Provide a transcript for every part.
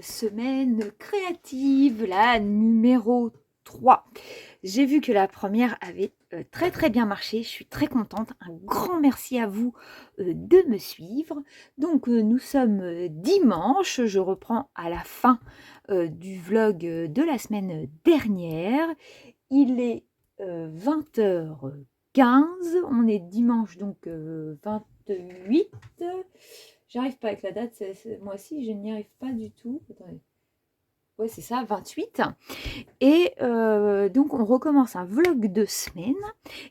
semaine créative, la numéro 3. J'ai vu que la première avait très bien marché, je suis très contente. Un grand merci à vous de me suivre. Donc nous sommes dimanche, je reprends à la fin du vlog de la semaine dernière. Il est 20h15, on est dimanche donc 28. J'arrive pas avec la date, moi aussi je n'y arrive pas du tout. Attendez. Ouais, c'est ça, 28. Et donc on recommence un vlog de semaine.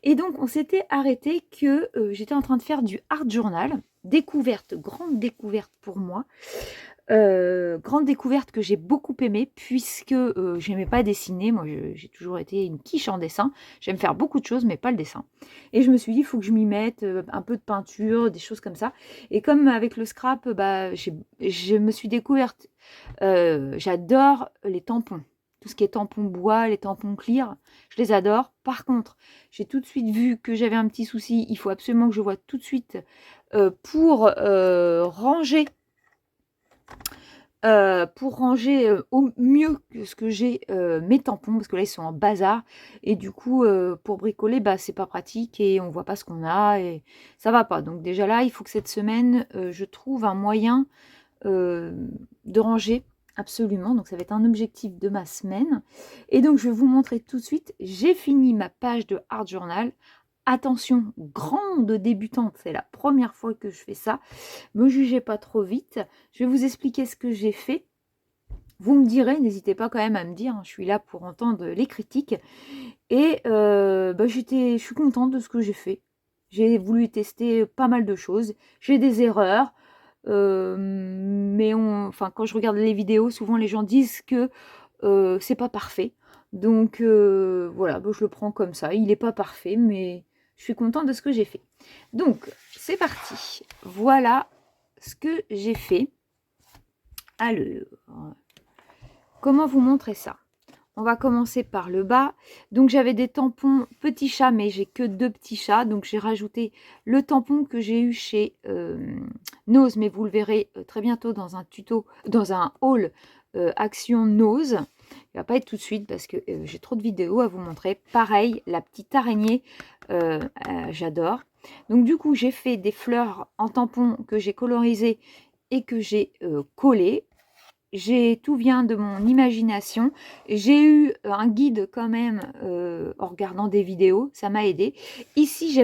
Et donc on s'était arrêté que j'étais en train de faire du art journal. Découverte, grande découverte pour moi. Grande découverte que j'ai beaucoup aimée puisque j'aimais pas dessiner. Moi, j'ai toujours été une quiche en dessin. J'aime faire beaucoup de choses, mais pas le dessin. Et je me suis dit, il faut que je m'y mette un peu de peinture, des choses comme ça. Et comme avec le scrap, bah, je me suis découverte. J'adore les tampons. Tout ce qui est tampons bois, les tampons clear, je les adore. Par contre, j'ai tout de suite vu que j'avais un petit souci. Il faut absolument que je voie tout de suite pour ranger au mieux que ce que j'ai mes tampons, parce que là ils sont en bazar, et du coup pour bricoler, bah c'est pas pratique et on voit pas ce qu'on a et ça va pas. Donc déjà là, il faut que cette semaine je trouve un moyen de ranger absolument. Donc ça va être un objectif de ma semaine. Et donc je vais vous montrer tout de suite, j'ai fini ma page de Art Journal. Attention, grande débutante, c'est la première fois que je fais ça. Me jugez pas trop vite. Je vais vous expliquer ce que j'ai fait. Vous me direz, n'hésitez pas quand même à me dire, hein, je suis là pour entendre les critiques. Et bah, je suis contente de ce que j'ai fait. J'ai voulu tester pas mal de choses. J'ai des erreurs. Mais enfin, quand je regarde les vidéos, souvent les gens disent que c'est pas parfait. Donc voilà, bah, je le prends comme ça. Il n'est pas parfait, mais je suis contente de ce que j'ai fait. Donc, c'est parti. Voilà ce que j'ai fait. Alors, comment vous montrer ça? On va commencer par le bas. Donc j'avais des tampons petits chats, mais j'ai que 2 petits chats. Donc j'ai rajouté le tampon que j'ai eu chez Nose, mais vous le verrez très bientôt dans un tuto, dans un haul Action Nose. Il va pas être tout de suite parce que j'ai trop de vidéos à vous montrer. Pareil, la petite araignée, j'adore. Donc du coup, j'ai fait des fleurs en tampon que j'ai colorisées et que j'ai collées. Tout vient de mon imagination. J'ai eu un guide quand même en regardant des vidéos, ça m'a aidé. Ici,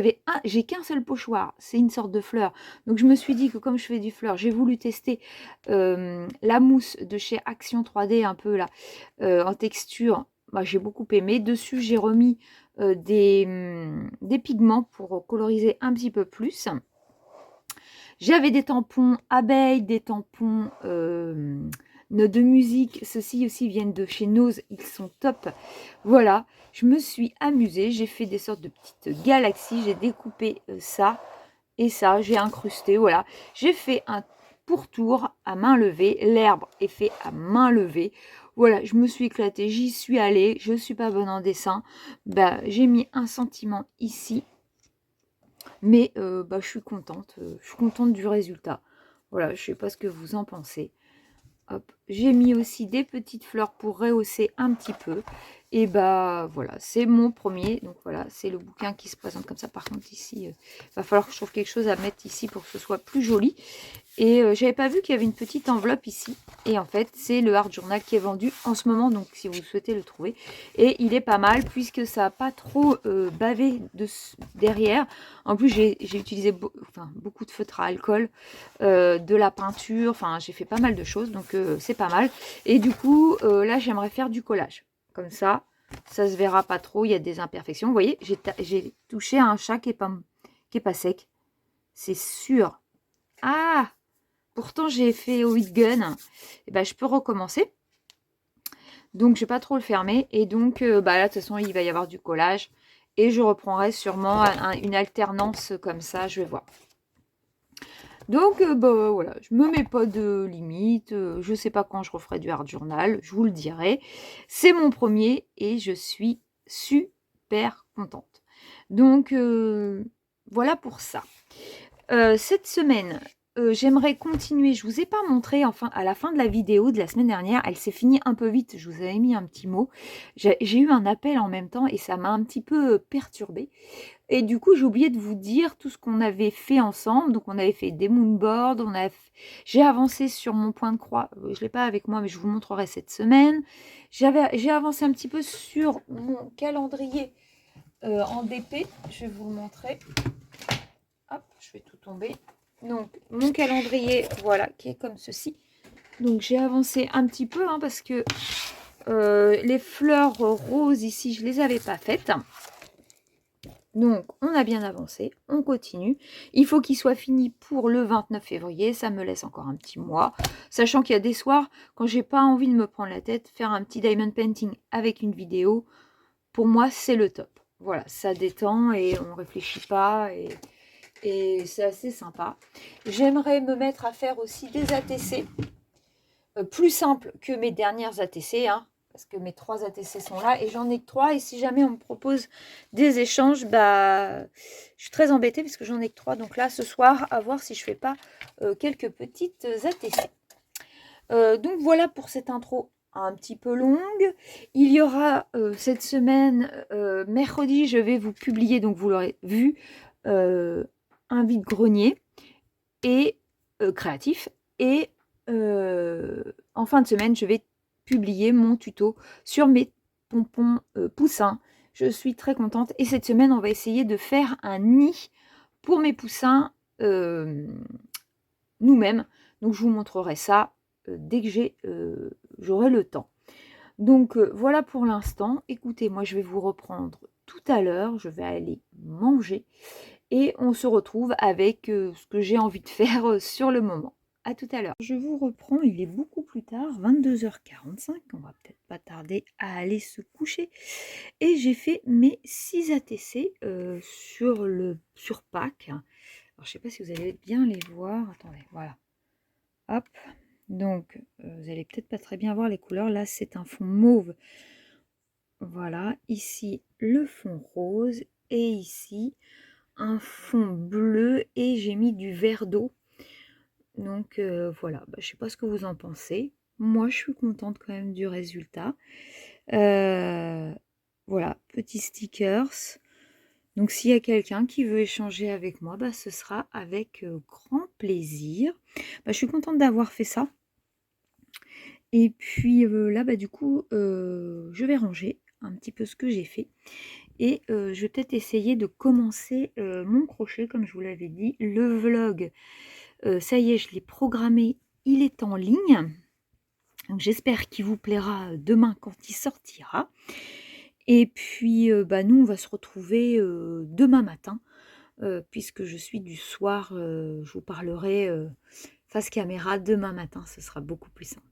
j'ai qu'un seul pochoir, c'est une sorte de fleur. Donc je me suis dit que comme je fais du fleur, j'ai voulu tester la mousse de chez Action 3D, un peu là, en texture. Moi, j'ai beaucoup aimé. Dessus, j'ai remis des pigments pour coloriser un petit peu plus. J'avais des tampons abeilles, des tampons de musique. Ceux-ci aussi viennent de chez Nose, ils sont top. Voilà, je me suis amusée. J'ai fait des sortes de petites galaxies. J'ai découpé ça et ça. J'ai incrusté, voilà. J'ai fait un pourtour à main levée. L'herbe est fait à main levée. Voilà, je me suis éclatée, j'y suis allée. Je ne suis pas bonne en dessin. Bah, j'ai mis un sentiment ici. Mais bah, je suis contente du résultat. Voilà, je sais pas ce que vous en pensez. Hop, j'ai mis aussi des petites fleurs pour rehausser un petit peu. Et bah voilà, c'est mon premier. Donc voilà, c'est le bouquin qui se présente comme ça. Par contre ici, il va falloir que je trouve quelque chose à mettre ici pour que ce soit plus joli. Et j'avais pas vu qu'il y avait une petite enveloppe ici. Et en fait, c'est le Art Journal qui est vendu en ce moment. Donc si vous souhaitez le trouver. Et il est pas mal puisque ça n'a pas trop bavé derrière. En plus, j'ai utilisé beaucoup de feutre à alcool, de la peinture. Enfin, j'ai fait pas mal de choses. Donc c'est pas mal. Et du coup, là, j'aimerais faire du collage. Comme ça se verra pas trop. Il y a des imperfections. Vous voyez, j'ai touché à un chat qui est pas sec. C'est sûr. Ah! Pourtant, j'ai fait au heat gun. Et ben, je peux recommencer. Donc, je vais pas trop le fermer. Et donc, bah, là, de toute façon, il va y avoir du collage. Et je reprendrai sûrement une alternance comme ça. Je vais voir. Donc, bah, voilà. Je me mets pas de limite. Je sais pas quand je referai du art journal. Je vous le dirai. C'est mon premier. Et je suis super contente. Donc, voilà pour ça. Cette semaine, j'aimerais continuer. Je vous ai pas montré, enfin, à la fin de la vidéo de la semaine dernière, elle s'est finie un peu vite, je vous avais mis un petit mot. J'ai eu un appel en même temps et ça m'a un petit peu perturbée. Et du coup, j'ai oublié de vous dire tout ce qu'on avait fait ensemble. Donc, on avait fait des moonboards, j'ai avancé sur mon point de croix. Je ne l'ai pas avec moi, mais je vous montrerai cette semaine. J'ai avancé un petit peu sur mon calendrier en DP. Je vais vous le montrer. Hop, je vais tout tomber. Donc, mon calendrier, voilà, qui est comme ceci. Donc, j'ai avancé un petit peu, hein, parce que les fleurs roses ici, je ne les avais pas faites. Donc, on a bien avancé, on continue. Il faut qu'il soit fini pour le 29 février, ça me laisse encore un petit mois. Sachant qu'il y a des soirs, quand j'ai pas envie de me prendre la tête, faire un petit diamond painting avec une vidéo, pour moi, c'est le top. Voilà, ça détend et on ne réfléchit pas et c'est assez sympa. J'aimerais me mettre à faire aussi des ATC, plus simples que mes dernières ATC, hein, parce que mes 3 ATC sont là et j'en ai que 3. Et si jamais on me propose des échanges, bah, je suis très embêtée parce que j'en ai que 3. Donc là, ce soir, à voir si je fais pas quelques petites ATC. Donc voilà pour cette intro un petit peu longue. Il y aura cette semaine, mercredi, je vais vous publier, donc vous l'aurez vu, un vide-grenier et créatif. Et en fin de semaine, je vais publier mon tuto sur mes pompons poussins. Je suis très contente. Et cette semaine, on va essayer de faire un nid pour mes poussins nous-mêmes. Donc, je vous montrerai ça dès que j'aurai le temps. Donc, voilà pour l'instant. Écoutez, moi, je vais vous reprendre tout à l'heure. Je vais aller manger. Et on se retrouve avec ce que j'ai envie de faire sur le moment. À tout à l'heure. Je vous reprends, il est beaucoup plus tard, 22h45. On va peut-être pas tarder à aller se coucher. Et j'ai fait mes 6 ATC sur Pâques. Alors, je sais pas si vous allez bien les voir. Attendez, voilà. Hop. Donc, vous allez peut-être pas très bien voir les couleurs. Là, c'est un fond mauve. Voilà. Ici, le fond rose. Et ici, un fond bleu. Et j'ai mis du vert d'eau. Donc, voilà. Bah, je sais pas ce que vous en pensez. Moi, je suis contente quand même du résultat. Voilà. Petits stickers. Donc, s'il y a quelqu'un qui veut échanger avec moi, bah, ce sera avec grand plaisir. Bah, je suis contente d'avoir fait ça. Et puis là, bah, du coup, je vais ranger un petit peu ce que j'ai fait. Et je vais peut-être essayer de commencer mon crochet, comme je vous l'avais dit. Le vlog, ça y est, je l'ai programmé, il est en ligne. Donc j'espère qu'il vous plaira demain quand il sortira. Et puis, bah, nous, on va se retrouver demain matin, puisque je suis du soir. Je vous parlerai face caméra demain matin, ce sera beaucoup plus simple.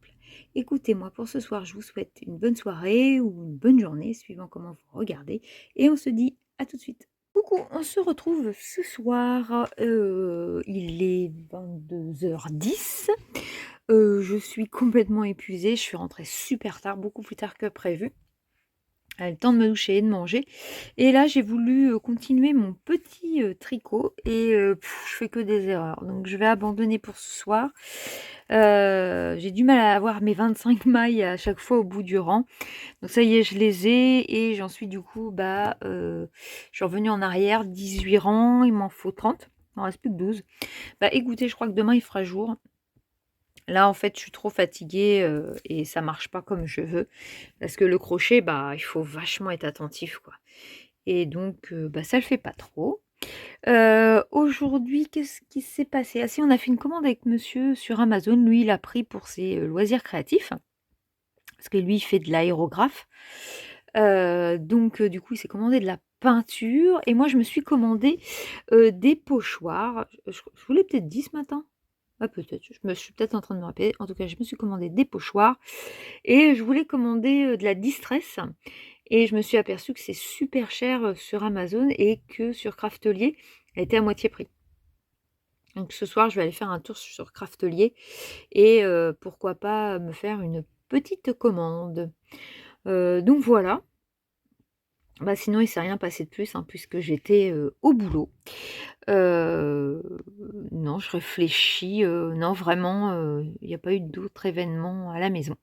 Écoutez, moi pour ce soir, je vous souhaite une bonne soirée ou une bonne journée, suivant comment vous regardez. Et on se dit à tout de suite. Coucou, on se retrouve ce soir. Il est 22h10. Je suis complètement épuisée. Je suis rentrée super tard, beaucoup plus tard que prévu. Le temps de me doucher et de manger. Et là, j'ai voulu continuer mon petit tricot et je fais que des erreurs. Donc, je vais abandonner pour ce soir. J'ai du mal à avoir mes 25 mailles à chaque fois au bout du rang. Donc, ça y est, je les ai et j'en suis du coup, bah, je suis revenue en arrière, 18 rangs, il m'en faut 30. Il n'en reste plus que 12. Bah, écoutez, je crois que demain, il fera jour. Là, en fait, je suis trop fatiguée et ça marche pas comme je veux. Parce que le crochet, bah, il faut vachement être attentif, quoi. Et donc, bah, ça le fait pas trop. Aujourd'hui, qu'est-ce qui s'est passé? Ah si, on a fait une commande avec monsieur sur Amazon. Lui, il a pris pour ses loisirs créatifs. Parce que lui, il fait de l'aérographe. Donc, du coup, il s'est commandé de la peinture. Et moi, je me suis commandé des pochoirs. Je vous l'ai peut-être dit ce matin. Ah, peut-être, je me suis peut-être en train de me rappeler. En tout cas, je me suis commandé des pochoirs et je voulais commander de la distress. Et je me suis aperçue que c'est super cher sur Amazon et que sur Craftelier, elle était à moitié prix. Donc ce soir, je vais aller faire un tour sur Craftelier et pourquoi pas me faire une petite commande. Donc voilà. Bah, sinon il s'est rien passé de plus, hein, puisque j'étais, au boulot. Heu, non, je réfléchis, non vraiment, il n'y a pas eu d'autres événements à la maison.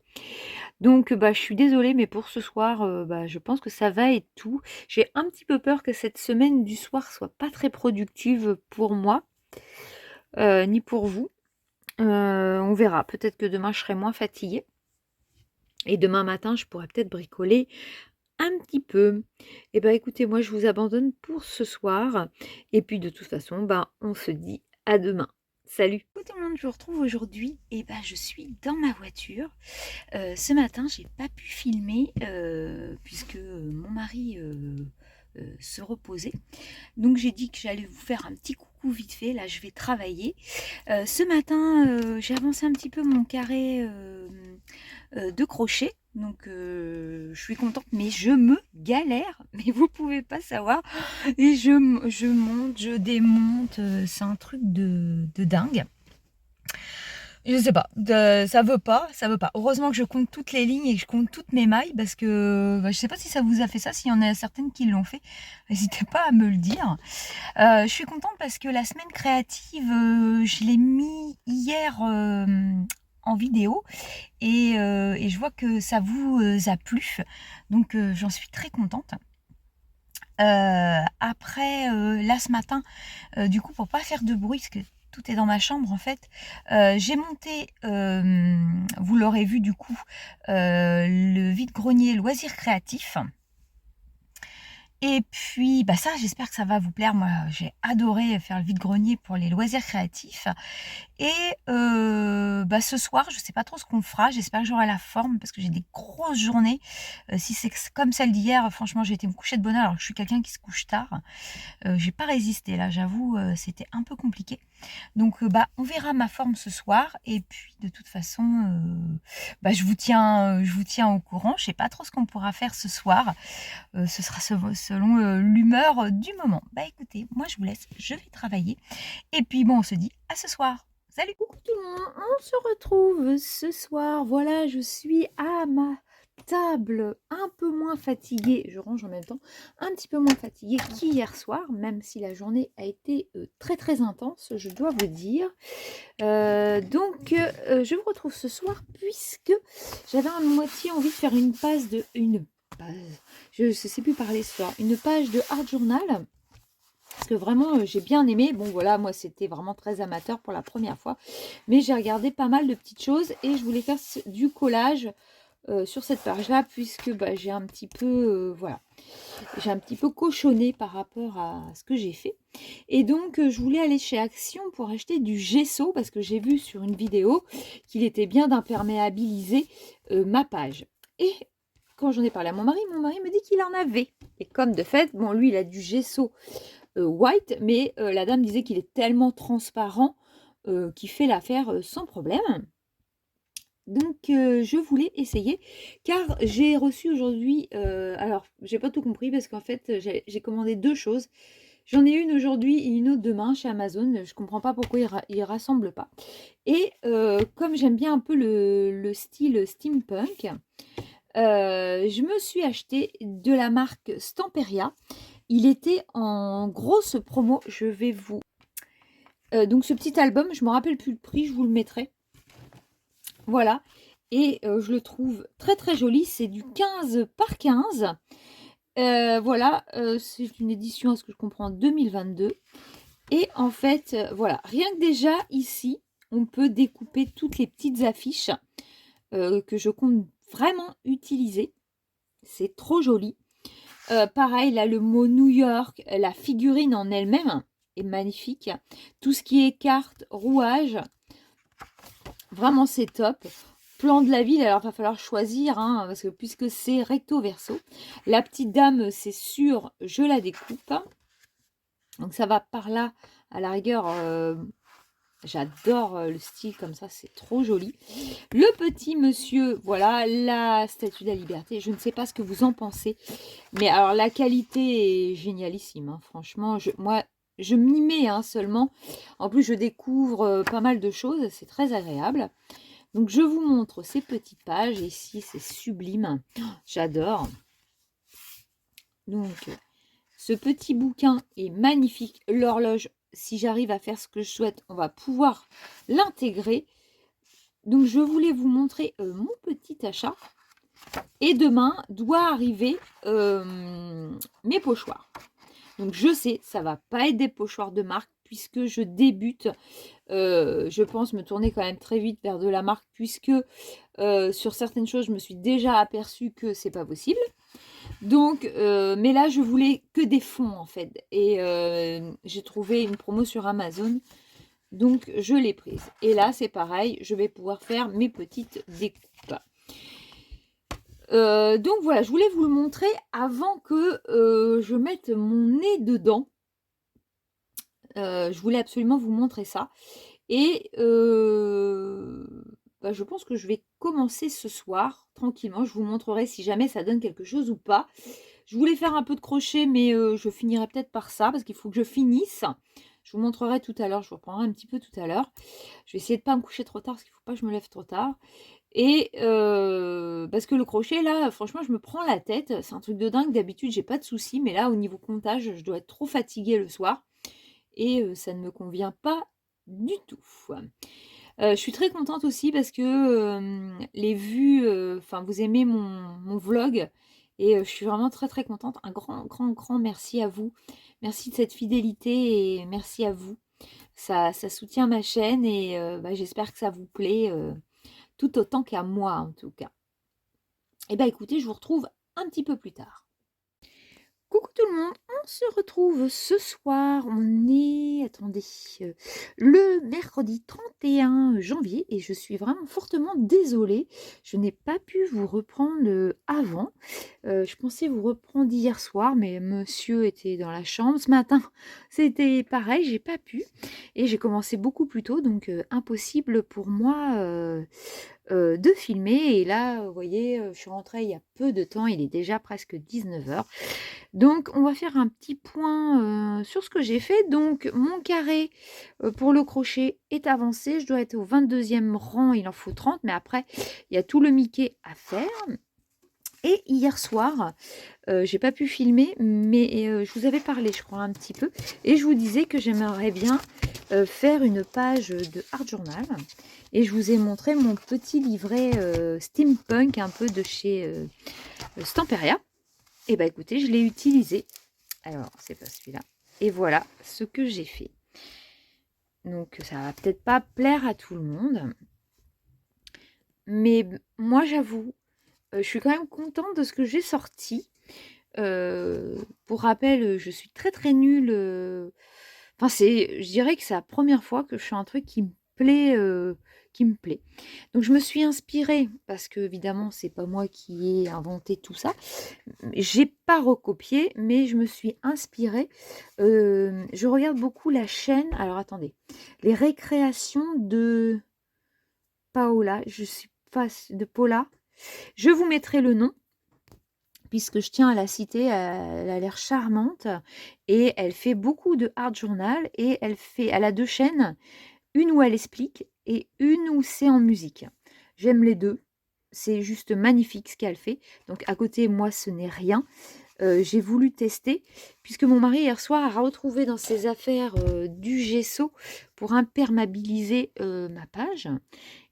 Donc bah, je suis désolée, mais pour ce soir, bah, je pense que ça va être tout. J'ai un petit peu peur que cette semaine du soir soit pas très productive pour moi, ni pour vous. On verra. Peut-être que demain je serai moins fatiguée et demain matin je pourrais peut-être bricoler un petit peu. Et bah, écoutez, moi je vous abandonne pour ce soir et puis de toute façon, bah, on se dit à demain. Salut! Coucou tout le monde, je vous retrouve aujourd'hui et bah, je suis dans ma voiture. Ce matin, j'ai pas pu filmer, puisque, mon mari, se reposait. Donc j'ai dit que j'allais vous faire un petit coucou vite fait. Là, je vais travailler. Ce matin, j'ai avancé un petit peu mon carré, de crochet. Donc je suis contente, mais je me galère, mais vous pouvez pas savoir. Et je monte, je démonte, c'est un truc de dingue. Je sais pas, ça veut pas. Heureusement que je compte toutes les lignes et que je compte toutes mes mailles parce que bah, je sais pas si ça vous a fait ça, s'il y en a certaines qui l'ont fait, n'hésitez pas à me le dire. Je suis contente parce que la semaine créative, je l'ai mis hier en vidéo et je vois que ça vous a plu, donc j'en suis très contente. Après, là ce matin, du coup pour pas faire de bruit, parce que tout est dans ma chambre en fait, j'ai monté, vous l'aurez vu du coup, le vide-grenier loisirs créatifs. Et puis, bah ça, j'espère que ça va vous plaire. Moi, j'ai adoré faire le vide-grenier pour les loisirs créatifs. Et bah, ce soir, je sais pas trop ce qu'on fera. J'espère que j'aurai la forme parce que j'ai des grosses journées. Si c'est comme celle d'hier, franchement, j'ai été me coucher de bonne heure alors que je suis quelqu'un qui se couche tard. J'ai pas résisté là, j'avoue, c'était un peu compliqué. Donc bah, on verra ma forme ce soir et puis de toute façon, bah, je vous tiens au courant. Je sais pas trop ce qu'on pourra faire ce soir. Ce sera selon, l'humeur du moment. Bah, écoutez, moi je vous laisse, je vais travailler et puis bon, on se dit à ce soir. Salut! Coucou tout le monde, on se retrouve ce soir. Voilà, je suis à ma table, un peu moins fatiguée, je range en même temps, un petit peu moins fatiguée qu'hier soir, même si la journée a été très très intense, je dois vous dire. Donc, je vous retrouve ce soir puisque j'avais à moitié envie de faire une page, je ne sais plus parler ce soir, une page de art journal. Parce que vraiment, j'ai bien aimé. Bon, voilà, moi, c'était vraiment très amateur pour la première fois. Mais j'ai regardé pas mal de petites choses et je voulais faire du collage sur cette page-là, puisque bah, j'ai un petit peu, voilà, j'ai un petit peu cochonné par rapport à ce que j'ai fait. Et donc, je voulais aller chez Action pour acheter du gesso, parce que j'ai vu sur une vidéo qu'il était bien d'imperméabiliser ma page. Et quand j'en ai parlé à mon mari me dit qu'il en avait. Et comme de fait, bon, lui, il a du gesso white, mais la dame disait qu'il est tellement transparent qu'il fait l'affaire sans problème. Donc je voulais essayer car j'ai reçu aujourd'hui, alors j'ai pas tout compris parce qu'en fait j'ai commandé deux choses. J'en ai une aujourd'hui et une autre demain chez Amazon. Je comprends pas pourquoi ils rassemblent pas. Et comme j'aime bien un peu le style steampunk, je me suis acheté de la marque Stamperia. Il était en grosse promo. Je vais vous... donc ce petit album, je me rappelle plus le prix, je vous le mettrai. Voilà. Et je le trouve très très joli. C'est du 15 par 15. Voilà. C'est une édition, à ce que je comprends, 2022. Et en fait, voilà. Rien que déjà ici, on peut découper toutes les petites affiches que je compte vraiment utiliser. C'est trop joli. Pareil, là, le mot New York, la figurine en elle-même est magnifique. Tout ce qui est cartes, rouages, vraiment c'est top. Plan de la ville, alors il va falloir choisir, hein, parce que puisque c'est recto verso. La petite dame, c'est sûr, je la découpe. Donc ça va par là, à la rigueur, j'adore le style comme ça, c'est trop joli. Le petit monsieur, voilà, la statue de la liberté. Je ne sais pas ce que vous en pensez. Mais alors, la qualité est génialissime. Hein. Franchement, moi, je m'y mets hein, seulement. En plus, je découvre pas mal de choses. C'est très agréable. Donc, je vous montre ces petites pages. Ici, c'est sublime. Oh, j'adore. Donc, ce petit bouquin est magnifique. L'horloge, si j'arrive à faire ce que je souhaite, on va pouvoir l'intégrer. Donc, je voulais vous montrer mon petit achat. Et demain doit arriver mes pochoirs. Donc, je sais, ça va pas être des pochoirs de marque puisque je débute. Je pense me tourner quand même très vite vers de la marque puisque sur certaines choses, je me suis déjà aperçue que c'est pas possible. Donc, mais là, je voulais que des fonds en fait. Et j'ai trouvé une promo sur Amazon. Donc, je l'ai prise. Et là, c'est pareil, je vais pouvoir faire mes petites découpes. Donc voilà, je voulais vous le montrer avant que je mette mon nez dedans. Je voulais absolument vous montrer ça. Et je pense que je vais commencer ce soir, tranquillement. Je vous montrerai si jamais ça donne quelque chose ou pas. Je voulais faire un peu de crochet, mais je finirai peut-être par ça, parce qu'il faut que je finisse. Je vous montrerai tout à l'heure, je vous reprendrai un petit peu tout à l'heure. Je vais essayer de ne pas me coucher trop tard, parce qu'il ne faut pas que je me lève trop tard. Et parce que le crochet, là, franchement, je me prends la tête. C'est un truc de dingue. D'habitude, j'ai pas de soucis. Mais là, au niveau comptage, je dois être trop fatiguée le soir. Et ça ne me convient pas du tout. Je suis très contente aussi parce que les vues, vous aimez mon vlog. Et je suis vraiment très très contente. Un grand, grand, grand merci à vous. Merci de cette fidélité et merci à vous. Ça soutient ma chaîne et j'espère que ça vous plaît tout autant qu'à moi en tout cas. Et écoutez, je vous retrouve un petit peu plus tard. Coucou tout le monde, on se retrouve ce soir, on est, attendez, le mercredi 31 janvier et je suis vraiment fortement désolée, je n'ai pas pu vous reprendre avant, je pensais vous reprendre hier soir mais monsieur était dans la chambre, ce matin c'était pareil, j'ai pas pu et j'ai commencé beaucoup plus tôt donc impossible pour moi de filmer et là vous voyez je suis rentrée il y a peu de temps, il est déjà presque 19h. Donc, on va faire un petit point sur ce que j'ai fait. Donc, mon carré pour le crochet est avancé. Je dois être au 22e rang, il en faut 30. Mais après, il y a tout le Mickey à faire. Et hier soir, j'ai pas pu filmer, mais je vous avais parlé, je crois, un petit peu. Et je vous disais que j'aimerais bien faire une page de Art Journal. Et je vous ai montré mon petit livret steampunk, un peu de chez Stamperia. Et écoutez, je l'ai utilisé. Alors, c'est pas celui-là. Et voilà ce que j'ai fait. Donc, ça va peut-être pas plaire à tout le monde. Mais moi, j'avoue, je suis quand même contente de ce que j'ai sorti. Pour rappel, je suis très très nulle. Je dirais que c'est la première fois que je fais un truc qui me plaît. Donc je me suis inspirée, parce que évidemment c'est pas moi qui ai inventé tout ça, j'ai pas recopié, mais je me suis inspirée. Je regarde beaucoup la chaîne, alors attendez, les récréations de Paola, je suis pas de Paula, je vous mettrai le nom, puisque je tiens à la citer, elle a l'air charmante, et elle fait beaucoup de art journal, et elle a 2 chaînes, une où elle explique, et une où c'est en musique. J'aime les 2, c'est juste magnifique ce qu'elle fait. Donc à côté, moi, ce n'est rien. J'ai voulu tester, puisque mon mari hier soir a retrouvé dans ses affaires du gesso pour imperméabiliser ma page.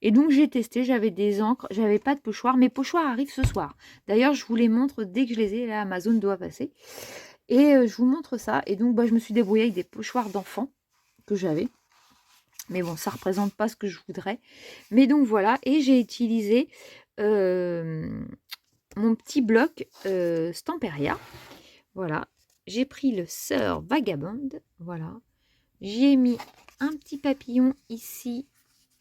Et donc j'ai testé, j'avais des encres, j'avais pas de pochoir. Mes pochoirs arrivent ce soir. D'ailleurs, je vous les montre dès que je les ai. Là, Amazon doit passer. Et je vous montre ça. Et donc, je me suis débrouillée avec des pochoirs d'enfants que j'avais. Mais bon, ça ne représente pas ce que je voudrais. Mais donc voilà, et j'ai utilisé mon petit bloc Stamperia. Voilà, j'ai pris le Sœur Vagabond. Voilà, j'ai mis un petit papillon ici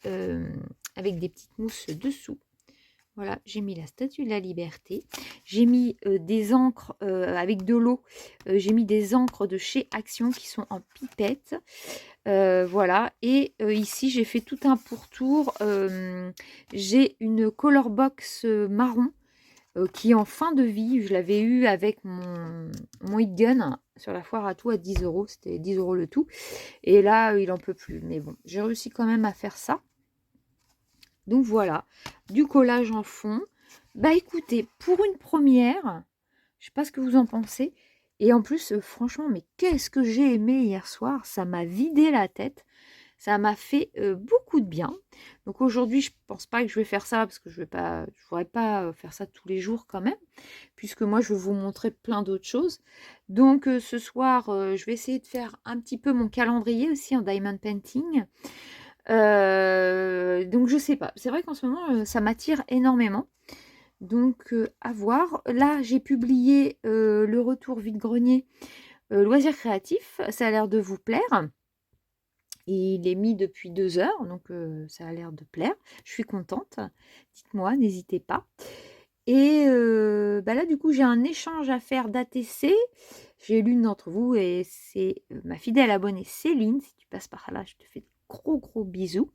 avec des petites mousses dessous. Voilà, j'ai mis la Statue de la Liberté. J'ai mis des encres avec de l'eau. J'ai mis des encres de chez Action qui sont en pipette. Voilà, et ici j'ai fait tout un pourtour. J'ai une color box marron qui est en fin de vie. Je l'avais eu avec mon Hit Gun sur la foire à tout à 10 euros. C'était 10 euros le tout. Et là, il en peut plus. Mais bon, j'ai réussi quand même à faire ça. Donc voilà, du collage en fond. Écoutez, pour une première, Je sais pas ce que vous en pensez. Et en plus, franchement, mais qu'est-ce que j'ai aimé hier soir. Ça m'a vidé la tête. Ça m'a fait beaucoup de bien. Donc aujourd'hui, je pense pas que je vais faire ça parce que je voudrais pas faire ça tous les jours quand même, puisque moi je vais vous montrer plein d'autres choses. Donc ce soir, je vais essayer de faire un petit peu mon calendrier aussi en diamond painting. Donc je sais pas. C'est vrai qu'en ce moment, ça m'attire énormément. Donc à voir. Là, j'ai publié le retour vide-grenier loisirs créatifs. Ça a l'air de vous plaire. Il est mis depuis 2 heures, donc ça a l'air de plaire. Je suis contente. Dites-moi, n'hésitez pas. Et bah là, du coup, j'ai un échange à faire d'ATC. J'ai l'une d'entre vous et c'est ma fidèle abonnée Céline. Si tu passes par là, je te fais de gros gros bisous.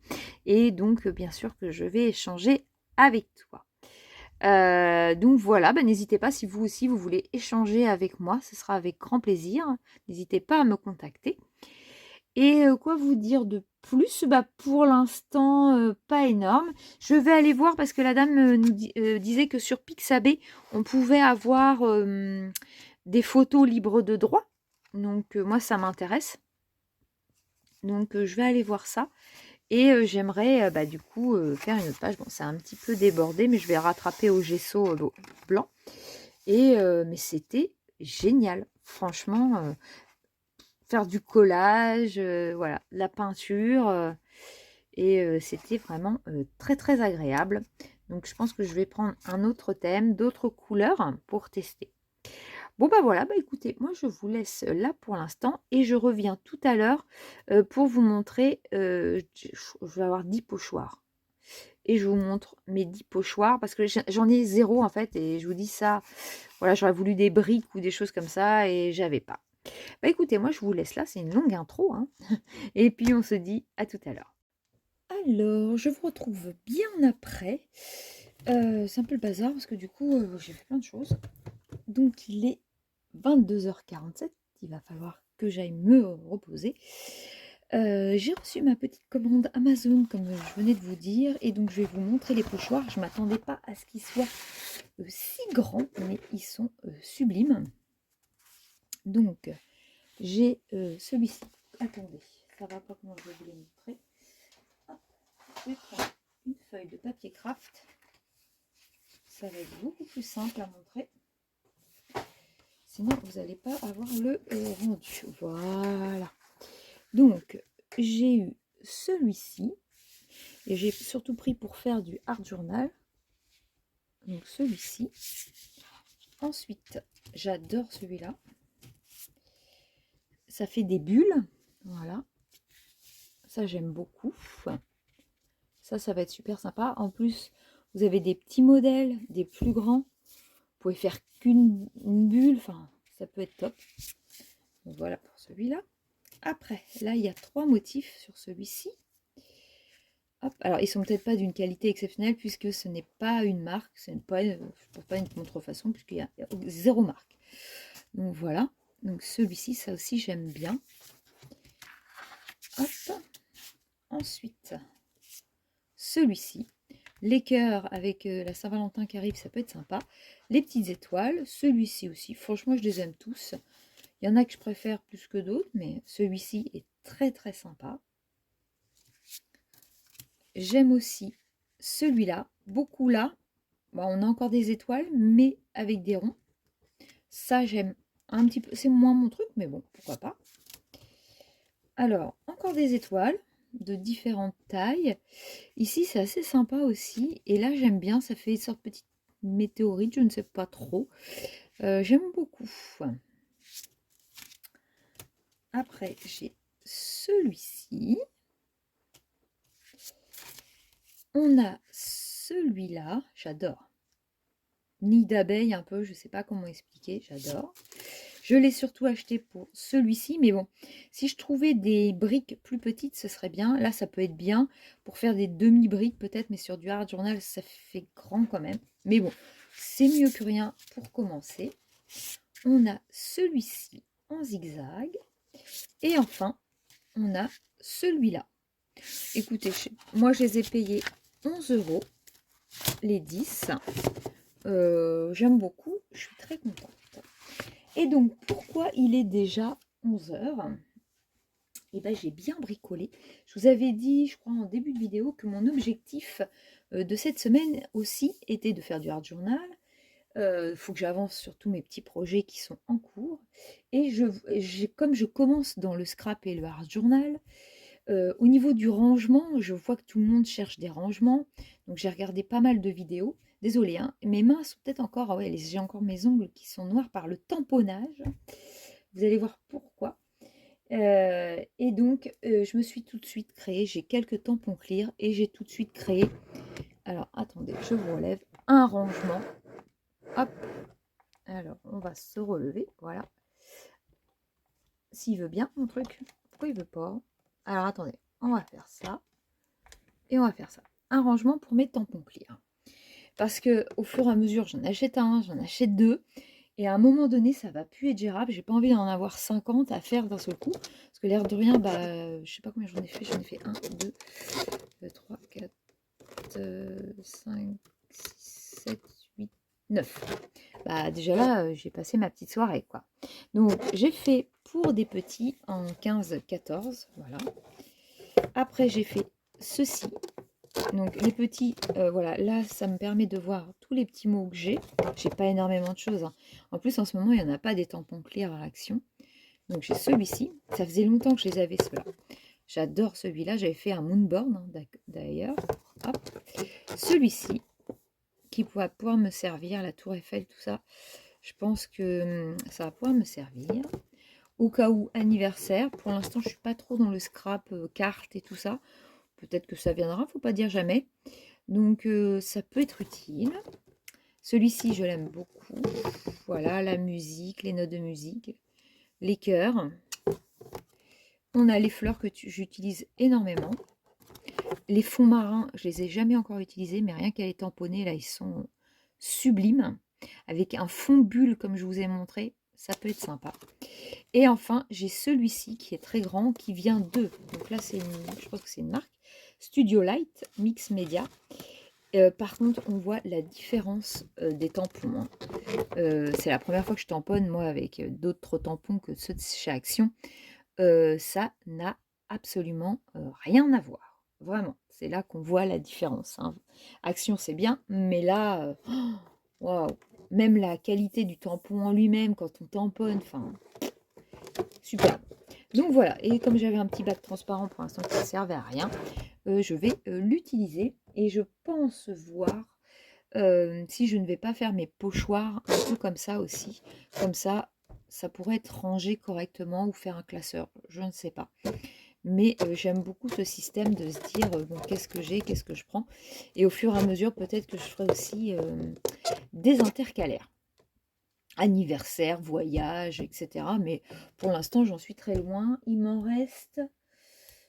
Et donc, bien sûr que je vais échanger avec toi. Donc voilà, bah, n'hésitez pas si vous aussi vous voulez échanger avec moi, ce sera avec grand plaisir. N'hésitez pas à me contacter. Et quoi vous dire de plus? Bah, pour l'instant, pas énorme. Je vais aller voir parce que la dame disait que sur Pixabay, on pouvait avoir des photos libres de droit. Donc moi, ça m'intéresse. Donc je vais aller voir ça. Et j'aimerais bah, du coup faire une autre page. Bon, c'est un petit peu débordé, mais je vais rattraper au gesso blanc. Et mais c'était génial. Franchement, faire du collage, voilà, la peinture. Et c'était vraiment très très agréable. Donc je pense que je vais prendre un autre thème, d'autres couleurs pour tester. Bon bah voilà, bah écoutez, moi je vous laisse là pour l'instant et je reviens tout à l'heure pour vous montrer, je vais avoir 10 pochoirs. Et je vous montre mes 10 pochoirs parce que j'en ai 0 en fait et je vous dis ça, voilà, j'aurais voulu des briques ou des choses comme ça et j'avais pas. Bah écoutez, moi je vous laisse là, c'est une longue intro, hein. Et puis on se dit à tout à l'heure. Alors, je vous retrouve bien après. C'est un peu le bazar parce que du coup, j'ai fait plein de choses. Donc il est 22h47, il va falloir que j'aille me reposer. J'ai reçu ma petite commande Amazon comme je venais de vous dire et donc je vais vous montrer les pochoirs. Je ne m'attendais pas à ce qu'ils soient si grands, mais ils sont sublimes. Donc j'ai celui-ci. Attendez, ça va pas, comment je vais vous les montrer. Hop, je vais prendre une feuille de papier craft. Ça va être beaucoup plus simple à montrer. Sinon, vous n'allez pas avoir le rendu. Voilà. Donc, j'ai eu celui-ci. Et j'ai surtout pris pour faire du art journal. Donc, celui-ci. Ensuite, j'adore celui-là. Ça fait des bulles. Voilà. Ça, j'aime beaucoup. Ça va être super sympa. En plus, vous avez des petits modèles, des plus grands. Vous pouvez faire qu'une bulle. Enfin, ça peut être top. Donc, voilà pour celui-là. Après, là, il y a 3 motifs sur celui-ci. Alors, ils sont peut-être pas d'une qualité exceptionnelle puisque ce n'est pas une marque, ce n'est pas, pas une contrefaçon puisqu'il y a 0 marque. Donc voilà. Donc celui-ci, ça aussi j'aime bien. Hop. Ensuite, celui-ci. Les cœurs avec la Saint-Valentin qui arrive, ça peut être sympa. Les petites étoiles, celui-ci aussi. Franchement, je les aime tous. Il y en a que je préfère plus que d'autres, mais celui-ci est très très sympa. J'aime aussi celui-là. Beaucoup là. Bon, on a encore des étoiles, mais avec des ronds. Ça, j'aime un petit peu. C'est moins mon truc, mais bon, pourquoi pas. Alors, encore des étoiles de différentes tailles. Ici, c'est assez sympa aussi. Et là, j'aime bien. Ça fait une sorte de petite météorite, je ne sais pas trop. J'aime beaucoup. Après, j'ai celui-ci. On a celui-là. J'adore. Nid d'abeille un peu, je sais pas comment expliquer, j'adore. Je l'ai surtout acheté pour celui-ci, mais bon, si je trouvais des briques plus petites, ce serait bien. Là, ça peut être bien pour faire des demi-briques peut-être, mais sur du art journal, ça fait grand quand même. Mais bon, c'est mieux que rien pour commencer. On a celui-ci en zigzag. Et enfin, on a celui-là. Écoutez, moi, je les ai payés 11 €, les 10. J'aime beaucoup, je suis très contente. Et donc, pourquoi il est déjà 11 heures? Et ben, j'ai bien bricolé. Je vous avais dit, je crois, en début de vidéo, que mon objectif de cette semaine aussi était de faire du hard journal. Faut que j'avance sur tous mes petits projets qui sont en cours. Et comme je commence dans le scrap et le hard journal, au niveau du rangement, je vois que tout le monde cherche des rangements. Donc j'ai regardé pas mal de vidéos. Désolée, hein, mes mains sont peut-être encore... Ah ouais, j'ai encore mes ongles qui sont noirs par le tamponnage. Vous allez voir pourquoi. Et donc, je me suis tout de suite créé, j'ai quelques tampons clear et j'ai tout de suite créé, alors attendez, je vous relève, un rangement. Hop, alors on va se relever, voilà. S'il veut bien mon truc, pourquoi il veut pas? Alors attendez, on va faire ça et on va faire ça. Un rangement pour mes tampons clear. Parce que au fur et à mesure, j'en achète un, j'en achète deux. Et à un moment donné, ça va plus être gérable. J'ai pas envie d'en avoir 50 à faire d'un seul coup. Parce que l'air de rien, bah, je sais pas combien j'en ai fait. J'en ai fait 1, 2, 3, 4, 5, 6, 7, 8, 9. Bah, déjà là, j'ai passé ma petite soirée, quoi. Donc, j'ai fait pour des petits en 15, 14. Voilà. Après, j'ai fait ceci. Donc les petits, voilà, là ça me permet de voir tous les petits mots que j'ai. J'ai pas énormément de choses, hein. En plus en ce moment il n'y en a pas des tampons clairs à Action. Donc j'ai celui-ci, ça faisait longtemps que je les avais ceux-là. J'adore celui-là, j'avais fait un Moonborn hein, d'ailleurs. Hop. Celui-ci, qui va pouvoir me servir, la tour Eiffel, tout ça. Je pense que ça va pouvoir me servir. Au cas où anniversaire, pour l'instant je suis pas trop dans le scrap, carte et tout ça. Peut-être que ça viendra, faut pas dire jamais. Donc ça peut être utile. Celui-ci, je l'aime beaucoup. Voilà, la musique, les notes de musique, les cœurs. On a les fleurs que j'utilise énormément. Les fonds marins, je les ai jamais encore utilisés, mais rien qu'à les tamponner, là, ils sont sublimes. Avec un fond bulle, comme je vous ai montré, ça peut être sympa. Et enfin, j'ai celui-ci qui est très grand, qui vient de... Donc là, je pense que c'est une marque. Studio Light Mix Media. Par contre, on voit la différence des tampons. Hein. C'est la première fois que je tamponne, moi, avec d'autres tampons que ceux de chez Action. Ça n'a absolument rien à voir. Vraiment, c'est là qu'on voit la différence. Hein. Action, c'est bien, mais là, waouh, même la qualité du tampon en lui-même, quand on tamponne, enfin, superbe. Donc voilà, et comme j'avais un petit bac transparent pour l'instant qui ne servait à rien, je vais l'utiliser et je pense voir si je ne vais pas faire mes pochoirs un peu comme ça aussi. Comme ça, ça pourrait être rangé correctement ou faire un classeur, je ne sais pas. Mais j'aime beaucoup ce système de se dire, bon, qu'est-ce que j'ai, qu'est-ce que je prends. Et au fur et à mesure, peut-être que je ferai aussi des intercalaires. Anniversaire, voyage, etc. Mais pour l'instant, j'en suis très loin. Il m'en reste,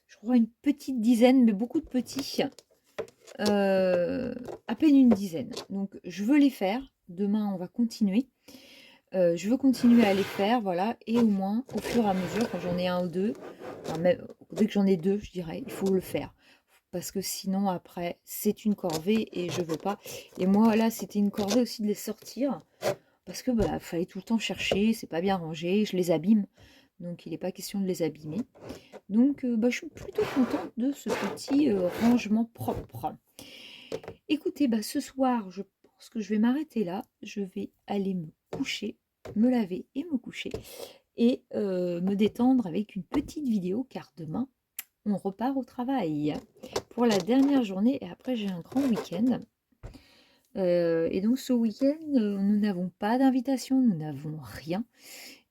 je crois, une petite dizaine, mais beaucoup de petits. À peine une dizaine. Donc je veux les faire. Demain, on va continuer. Je veux continuer à les faire, voilà. Et au moins, au fur et à mesure, quand j'en ai un ou deux, enfin, même, dès que j'en ai deux, je dirais, il faut le faire. Parce que sinon, après, c'est une corvée et je veux pas. Et moi, là, c'était une corvée aussi de les sortir. Parce que bah, fallait tout le temps chercher, c'est pas bien rangé, je les abîme. Donc il n'est pas question de les abîmer. Donc bah, je suis plutôt contente de ce petit rangement propre. Écoutez, bah, ce soir, je pense que je vais m'arrêter là. Je vais aller me coucher, me laver et me coucher. Et me détendre avec une petite vidéo, car demain, on repart au travail pour la dernière journée. Et après, j'ai un grand week-end. Et donc, ce week-end, nous n'avons pas d'invitation, nous n'avons rien.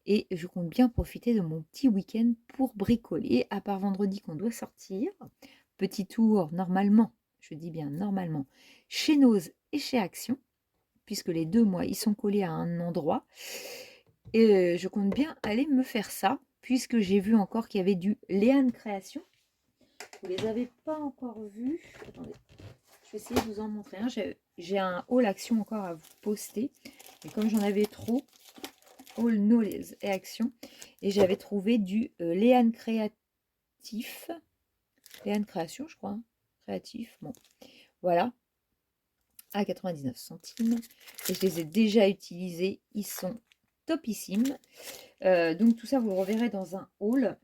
Et je compte bien profiter de mon petit week-end pour bricoler, à part vendredi qu'on doit sortir. Petit tour, normalement, je dis bien normalement, chez Nose et chez Action, puisque les deux, moi, ils sont collés à un endroit. Et je compte bien aller me faire ça, puisque j'ai vu encore qu'il y avait du Léane Création. Vous les avez pas encore vus. Attendez, je vais essayer de vous en montrer un. J'ai un haul Action encore à vous poster. Et comme j'en avais trop, haul Nose et Action, et j'avais trouvé du Léane Créatif. Léane Création, je crois. Hein. Créatif, bon. Voilà. À 99 centimes. Et je les ai déjà utilisés. Ils sont topissime. Donc tout ça, vous le reverrez dans un haul.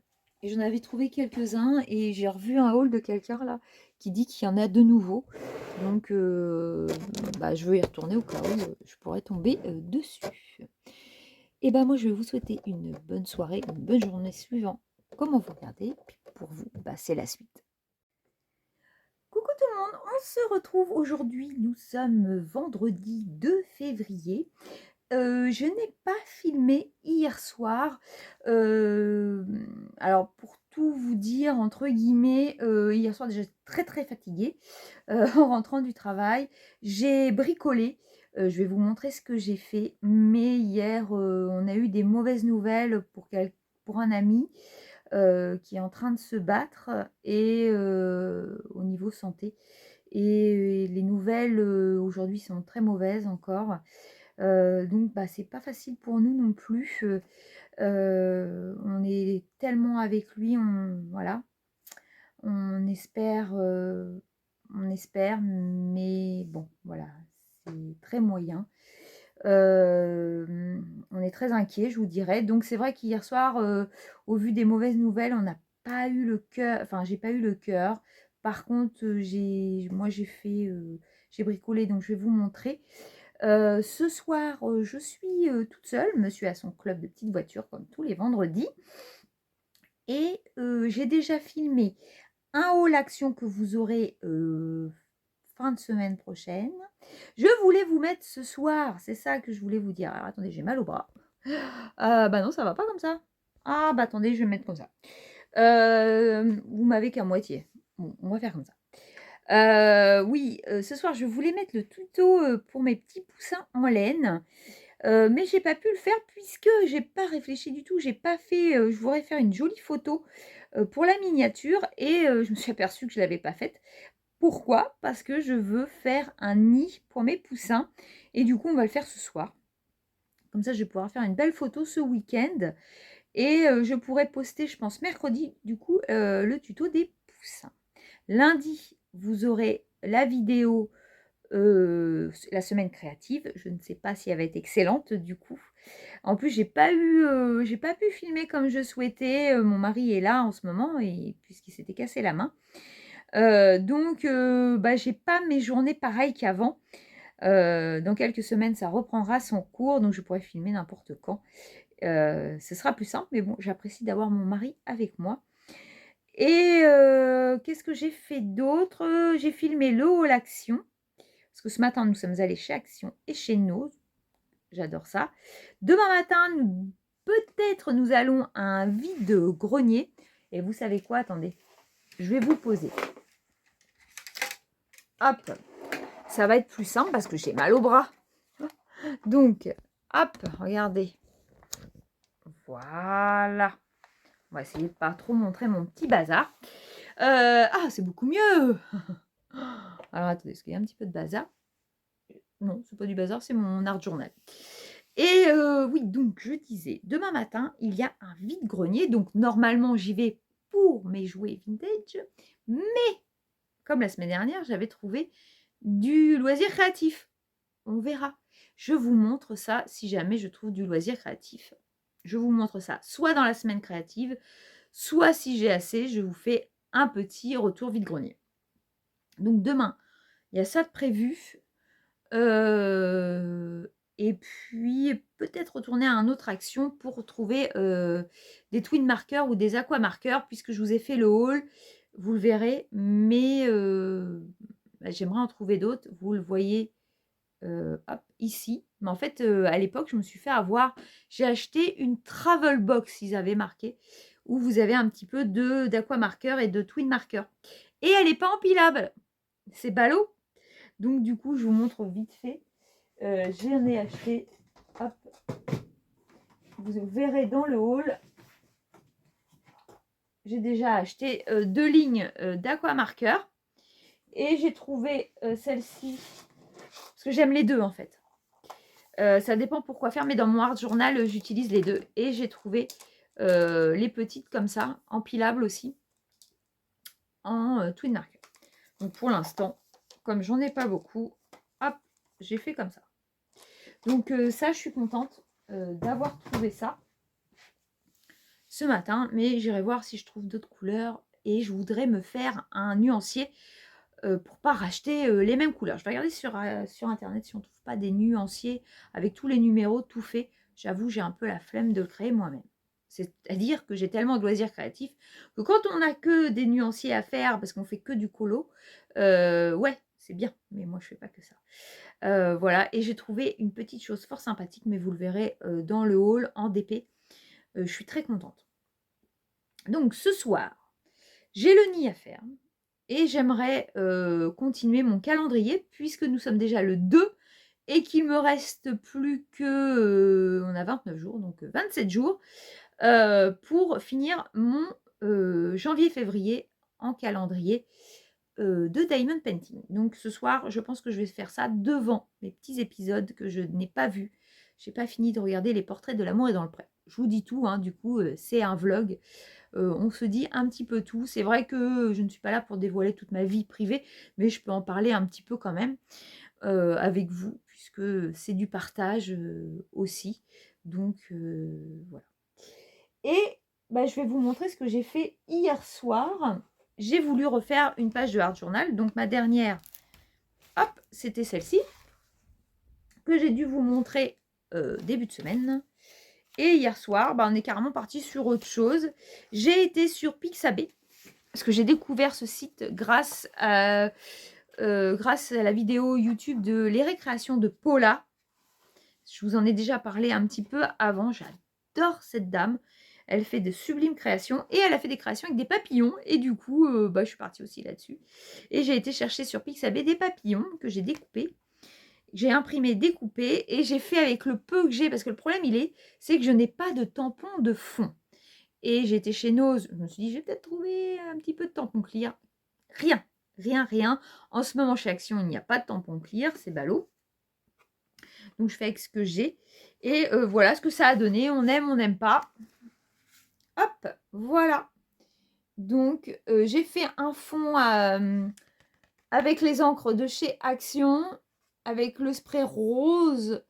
Et j'en avais trouvé quelques-uns et j'ai revu un haul de quelqu'un là qui dit qu'il y en a de nouveaux. Donc bah, je veux y retourner au cas où je pourrais tomber dessus. Et ben moi je vais vous souhaiter une bonne soirée, une bonne journée suivant. Comment vous regardez, puis pour vous, bah, c'est la suite. Coucou tout le monde, on se retrouve aujourd'hui, nous sommes vendredi 2 février. Je n'ai pas filmé hier soir. Alors pour tout vous dire, entre guillemets, hier soir déjà très très fatiguée en rentrant du travail. J'ai bricolé. Je vais vous montrer ce que j'ai fait. Mais hier, on a eu des mauvaises nouvelles pour un ami qui est en train de se battre et au niveau santé. Et les nouvelles aujourd'hui sont très mauvaises encore. Donc bah, c'est pas facile pour nous non plus. On est tellement avec lui, voilà, on espère, mais bon, voilà, c'est très moyen. On est très inquiet, je vous dirais. Donc c'est vrai qu'hier soir, au vu des mauvaises nouvelles, on n'a pas eu le cœur, enfin j'ai pas eu le cœur. Par contre, j'ai bricolé, donc je vais vous montrer. Ce soir, je suis toute seule. Monsieur a son club de petites voitures comme tous les vendredis. Et j'ai déjà filmé un haul action que vous aurez fin de semaine prochaine. Je voulais vous mettre ce soir, c'est ça que je voulais vous dire. Alors attendez, j'ai mal au bras. Bah non, ça va pas comme ça. Ah bah attendez, je vais mettre comme ça. Vous m'avez qu'à moitié. Bon, on va faire comme ça. Oui, ce soir, je voulais mettre le tuto pour mes petits poussins en laine. Mais j'ai pas pu le faire puisque j'ai pas réfléchi du tout. J'ai pas fait. Je voudrais faire une jolie photo pour la miniature et je me suis aperçue que je l'avais pas faite. Pourquoi? Parce que je veux faire un nid pour mes poussins et du coup, on va le faire ce soir. Comme ça, je vais pouvoir faire une belle photo ce week-end et je pourrais poster, je pense, mercredi, du coup, le tuto des poussins. Lundi, vous aurez la vidéo la semaine créative. Je ne sais pas si elle va être excellente du coup. En plus, j'ai pas pu filmer comme je souhaitais. Mon mari est là en ce moment et puisqu'il s'était cassé la main. Donc, bah, j'ai pas mes journées pareilles qu'avant. Dans quelques semaines, ça reprendra son cours, donc je pourrai filmer n'importe quand. Ce sera plus simple, mais bon, j'apprécie d'avoir mon mari avec moi. Et qu'est-ce que j'ai fait d'autre? J'ai filmé le haul action. Parce que ce matin, nous sommes allés chez Action et chez Nose. J'adore ça. Demain matin, peut-être nous allons à un vide-grenier. Et vous savez quoi? Attendez, je vais vous poser. Hop, ça va être plus simple parce que j'ai mal au bras. Donc, hop, regardez. Voilà. On va essayer de ne pas trop montrer mon petit bazar. Ah, c'est beaucoup mieux. Alors, attendez, est-ce qu'il y a un petit peu de bazar? Non, c'est pas du bazar, c'est mon art journal. Et oui, donc je disais, demain matin, il y a un vide-grenier. Donc normalement, j'y vais pour mes jouets vintage. Mais, comme la semaine dernière, j'avais trouvé du loisir créatif. On verra. Je vous montre ça si jamais je trouve du loisir créatif. Je vous montre ça soit dans la semaine créative, soit si j'ai assez, je vous fais un petit retour vide-grenier. Donc demain, il y a ça de prévu. Et puis peut-être retourner à une autre action pour trouver des twin markers ou des aqua markers puisque je vous ai fait le haul, vous le verrez, mais bah, j'aimerais en trouver d'autres. Vous le voyez hop, ici. Mais en fait, à l'époque, je me suis fait avoir. J'ai acheté une travel box, ils avaient marqué, où vous avez un petit peu d'aqua marker et de twin marker. Et elle n'est pas empilable. C'est ballot. Donc du coup, je vous montre vite fait. J'en ai acheté, hop, vous verrez dans le haul, j'ai déjà acheté 2 lignes d'aqua marker et j'ai trouvé celle-ci, parce que j'aime les deux en fait. Ça dépend pourquoi faire, mais dans mon art journal, j'utilise les deux. Et j'ai trouvé les petites comme ça, empilables aussi, en twin marker. Donc pour l'instant, comme j'en ai pas beaucoup, hop, j'ai fait comme ça. Donc ça, je suis contente. d'avoir trouvé ça ce matin, mais j'irai voir si je trouve d'autres couleurs et je voudrais me faire un nuancier pour pas racheter les mêmes couleurs. Je vais regarder sur internet si on trouve pas des nuanciers avec tous les numéros tout fait. J'avoue, j'ai un peu la flemme de le créer moi-même. C'est-à-dire que j'ai tellement de loisirs créatifs que quand on n'a que des nuanciers à faire parce qu'on fait que du colo, ouais, c'est bien, mais moi je fais pas que ça. Voilà, et j'ai trouvé une petite chose fort sympathique, mais vous le verrez dans le haul en DP. Je suis très contente. Donc ce soir, j'ai le nid à faire et j'aimerais continuer mon calendrier puisque nous sommes déjà le 2 et qu'il me reste plus que, on a 29 jours, donc 27 jours pour finir mon janvier-février en calendrier de Diamond Painting. Donc ce soir, je pense que je vais faire ça devant mes petits épisodes que je n'ai pas vus. Je n'ai pas fini de regarder les portraits de l'amour et dans le pré. Je vous dis tout, hein, du coup, c'est un vlog. On se dit un petit peu tout. C'est vrai que je ne suis pas là pour dévoiler toute ma vie privée, mais je peux en parler un petit peu quand même avec vous, puisque c'est du partage aussi. Donc voilà. Et bah, je vais vous montrer ce que j'ai fait hier soir. J'ai voulu refaire une page de Art Journal. Donc ma dernière, hop, c'était celle-ci, que j'ai dû vous montrer début de semaine. Et hier soir, bah, on est carrément parti sur autre chose. J'ai été sur Pixabay, parce que j'ai découvert ce site grâce à la vidéo YouTube de Les Récréations de Paula. Je vous en ai déjà parlé un petit peu avant. J'adore cette dame. Elle fait de sublimes créations et elle a fait des créations avec des papillons. Et du coup, bah, je suis partie aussi là-dessus. Et j'ai été chercher sur Pixabay des papillons que j'ai découpés. J'ai imprimé, découpé et j'ai fait avec le peu que j'ai. Parce que le problème, c'est que je n'ai pas de tampon de fond. Et j'ai été chez Nose. Je me suis dit, j'ai peut-être trouvé un petit peu de tampon clear. Rien, rien, rien. En ce moment, chez Action, il n'y a pas de tampon clear. C'est ballot. Donc, je fais avec ce que j'ai. Et voilà ce que ça a donné. On aime, on n'aime pas. Hop, voilà. Donc, j'ai fait un fond avec les encres de chez Action, avec le spray rose,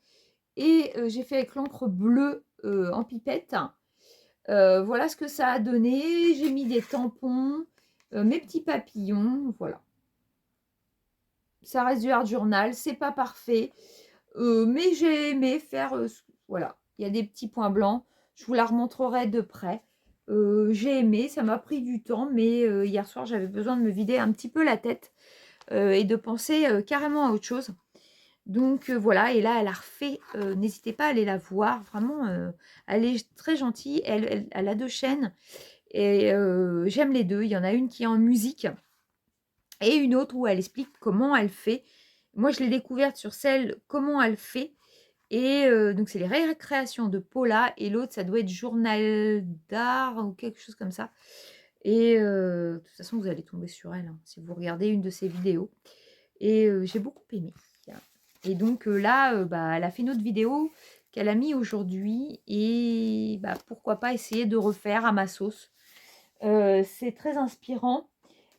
et j'ai fait avec l'encre bleue en pipette. Voilà ce que ça a donné. J'ai mis des tampons, mes petits papillons, voilà. Ça reste du Art Journal, c'est pas parfait, mais j'ai aimé faire, voilà. Il y a des petits points blancs, je vous la remontrerai de près. J'ai aimé, ça m'a pris du temps, mais hier soir, j'avais besoin de me vider un petit peu la tête et de penser carrément à autre chose. Donc voilà, et là, elle a refait, n'hésitez pas à aller la voir, vraiment, elle est très gentille, elle a 2 chaînes, et j'aime les 2. Il y en a une qui est en musique, et une autre où elle explique comment elle fait. Moi, je l'ai découverte sur celle comment elle fait, et donc c'est les récréations de Paula, et l'autre, ça doit être Journal d'art ou quelque chose comme ça. Et de toute façon, vous allez tomber sur elle, hein, si vous regardez une de ses vidéos. Et j'ai beaucoup aimé. Et donc là, bah, elle a fait une autre vidéo qu'elle a mis aujourd'hui. Et bah, pourquoi pas essayer de refaire à ma sauce. C'est très inspirant.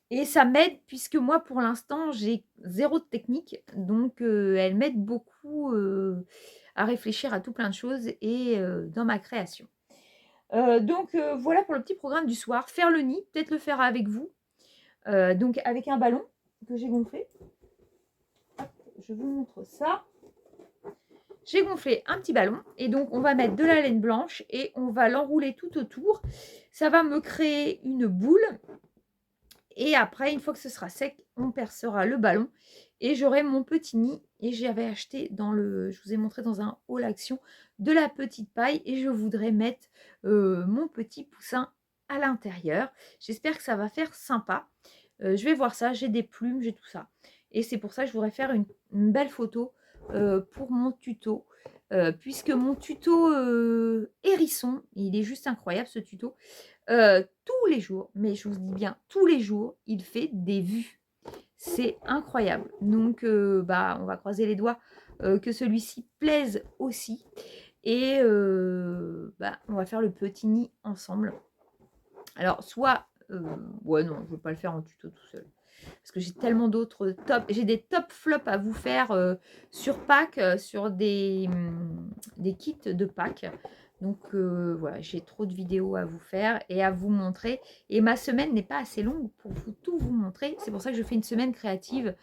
Et ça m'aide puisque moi, pour l'instant, j'ai 0 de technique. Donc, elle m'aide beaucoup à réfléchir à tout plein de choses et dans ma création. Donc, voilà pour le petit programme du soir. Faire le nid, peut-être le faire avec vous. Donc, avec un ballon que j'ai gonflé. Hop, je vous montre ça. J'ai gonflé un petit ballon et donc on va mettre de la laine blanche et on va l'enrouler tout autour. Ça va me créer une boule. Et après, une fois que ce sera sec, on percera le ballon et j'aurai mon petit nid. Et j'avais acheté je vous ai montré dans un haul action, de la petite paille et je voudrais mettre mon petit poussin à l'intérieur. J'espère que ça va faire sympa. Je vais voir ça, j'ai des plumes, j'ai tout ça. Et c'est pour ça que je voudrais faire une belle photo pour mon tuto. Puisque mon tuto hérisson, il est juste incroyable ce tuto. Tous les jours, mais je vous dis bien tous les jours, il fait des vues. C'est incroyable. Donc, bah, on va croiser les doigts que celui-ci plaise aussi. Et bah, on va faire le petit nid ensemble. Alors, soit... ouais, non, je ne veux pas le faire en tuto tout seul. Parce que j'ai tellement d'autres top. J'ai des top flops à vous faire sur Pâques, sur des des kits de Pâques. Donc voilà, j'ai trop de vidéos à vous faire et à vous montrer. Et ma semaine n'est pas assez longue pour tout vous montrer. C'est pour ça que je fais une semaine créative.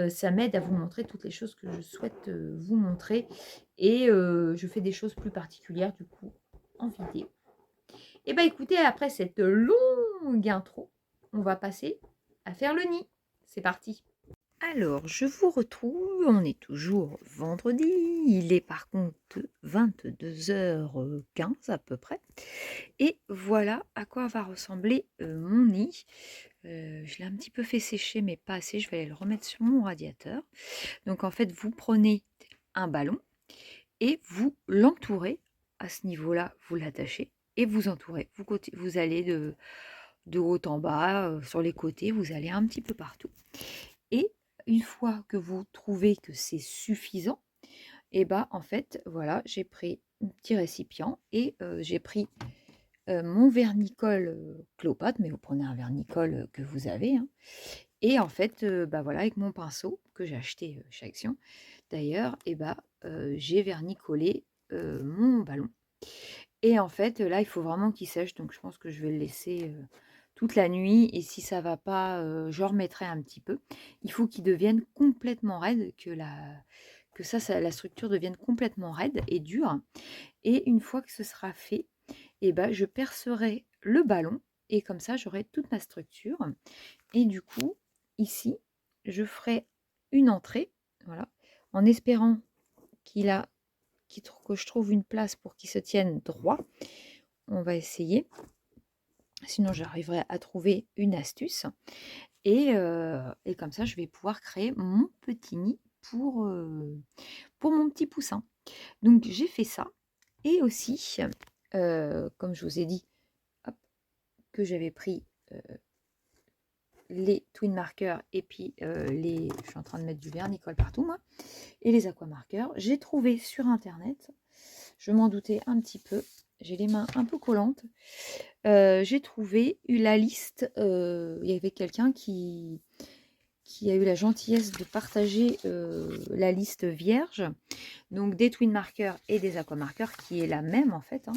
Ça m'aide à vous montrer toutes les choses que je souhaite vous montrer. Et je fais des choses plus particulières du coup en vidéo. Et bah écoutez, après cette longue intro, on va passer à faire le nid. C'est parti. Alors, je vous retrouve, on est toujours vendredi, il est par contre 22h15 à peu près. Et voilà à quoi va ressembler mon nid. Je l'ai un petit peu fait sécher, mais pas assez, je vais aller le remettre sur mon radiateur. Donc en fait, vous prenez un ballon et vous l'entourez, à ce niveau-là, vous l'attachez et vous entourez. Vous allez de haut en bas, sur les côtés, vous allez un petit peu partout. Et une fois que vous trouvez que c'est suffisant, et bah en fait, voilà, j'ai pris un petit récipient et j'ai pris mon vernicole Cléopâtre, mais vous prenez un vernicole que vous avez, hein. Et en fait, bah voilà, avec mon pinceau que j'ai acheté chez Action, d'ailleurs, et bah j'ai vernicolé mon ballon. Et en fait, là, il faut vraiment qu'il sèche, donc je pense que je vais le laisser toute la nuit. Et si ça va pas, je remettrai un petit peu. Il faut qu'il devienne complètement raide, que la structure devienne complètement raide et dure. Et une fois que ce sera fait, et ben, je percerai le ballon et comme ça, j'aurai toute ma structure. Et du coup, ici, je ferai une entrée, voilà, en espérant qu'il a que je trouve une place pour qu'il se tienne droit. On va essayer. Sinon, j'arriverai à trouver une astuce. Et comme ça, je vais pouvoir créer mon petit nid pour mon petit poussin. Donc, j'ai fait ça. Et aussi, comme je vous ai dit, hop, que j'avais pris les twin markers et puis je suis en train de mettre du vernicole partout, moi, et les aquamarqueurs. J'ai trouvé sur Internet, je m'en doutais un petit peu, j'ai les mains un peu collantes, j'ai trouvé la liste, il y avait quelqu'un qui a eu la gentillesse de partager la liste vierge, donc des twin markers et des aquamarqueurs, qui est la même en fait, hein.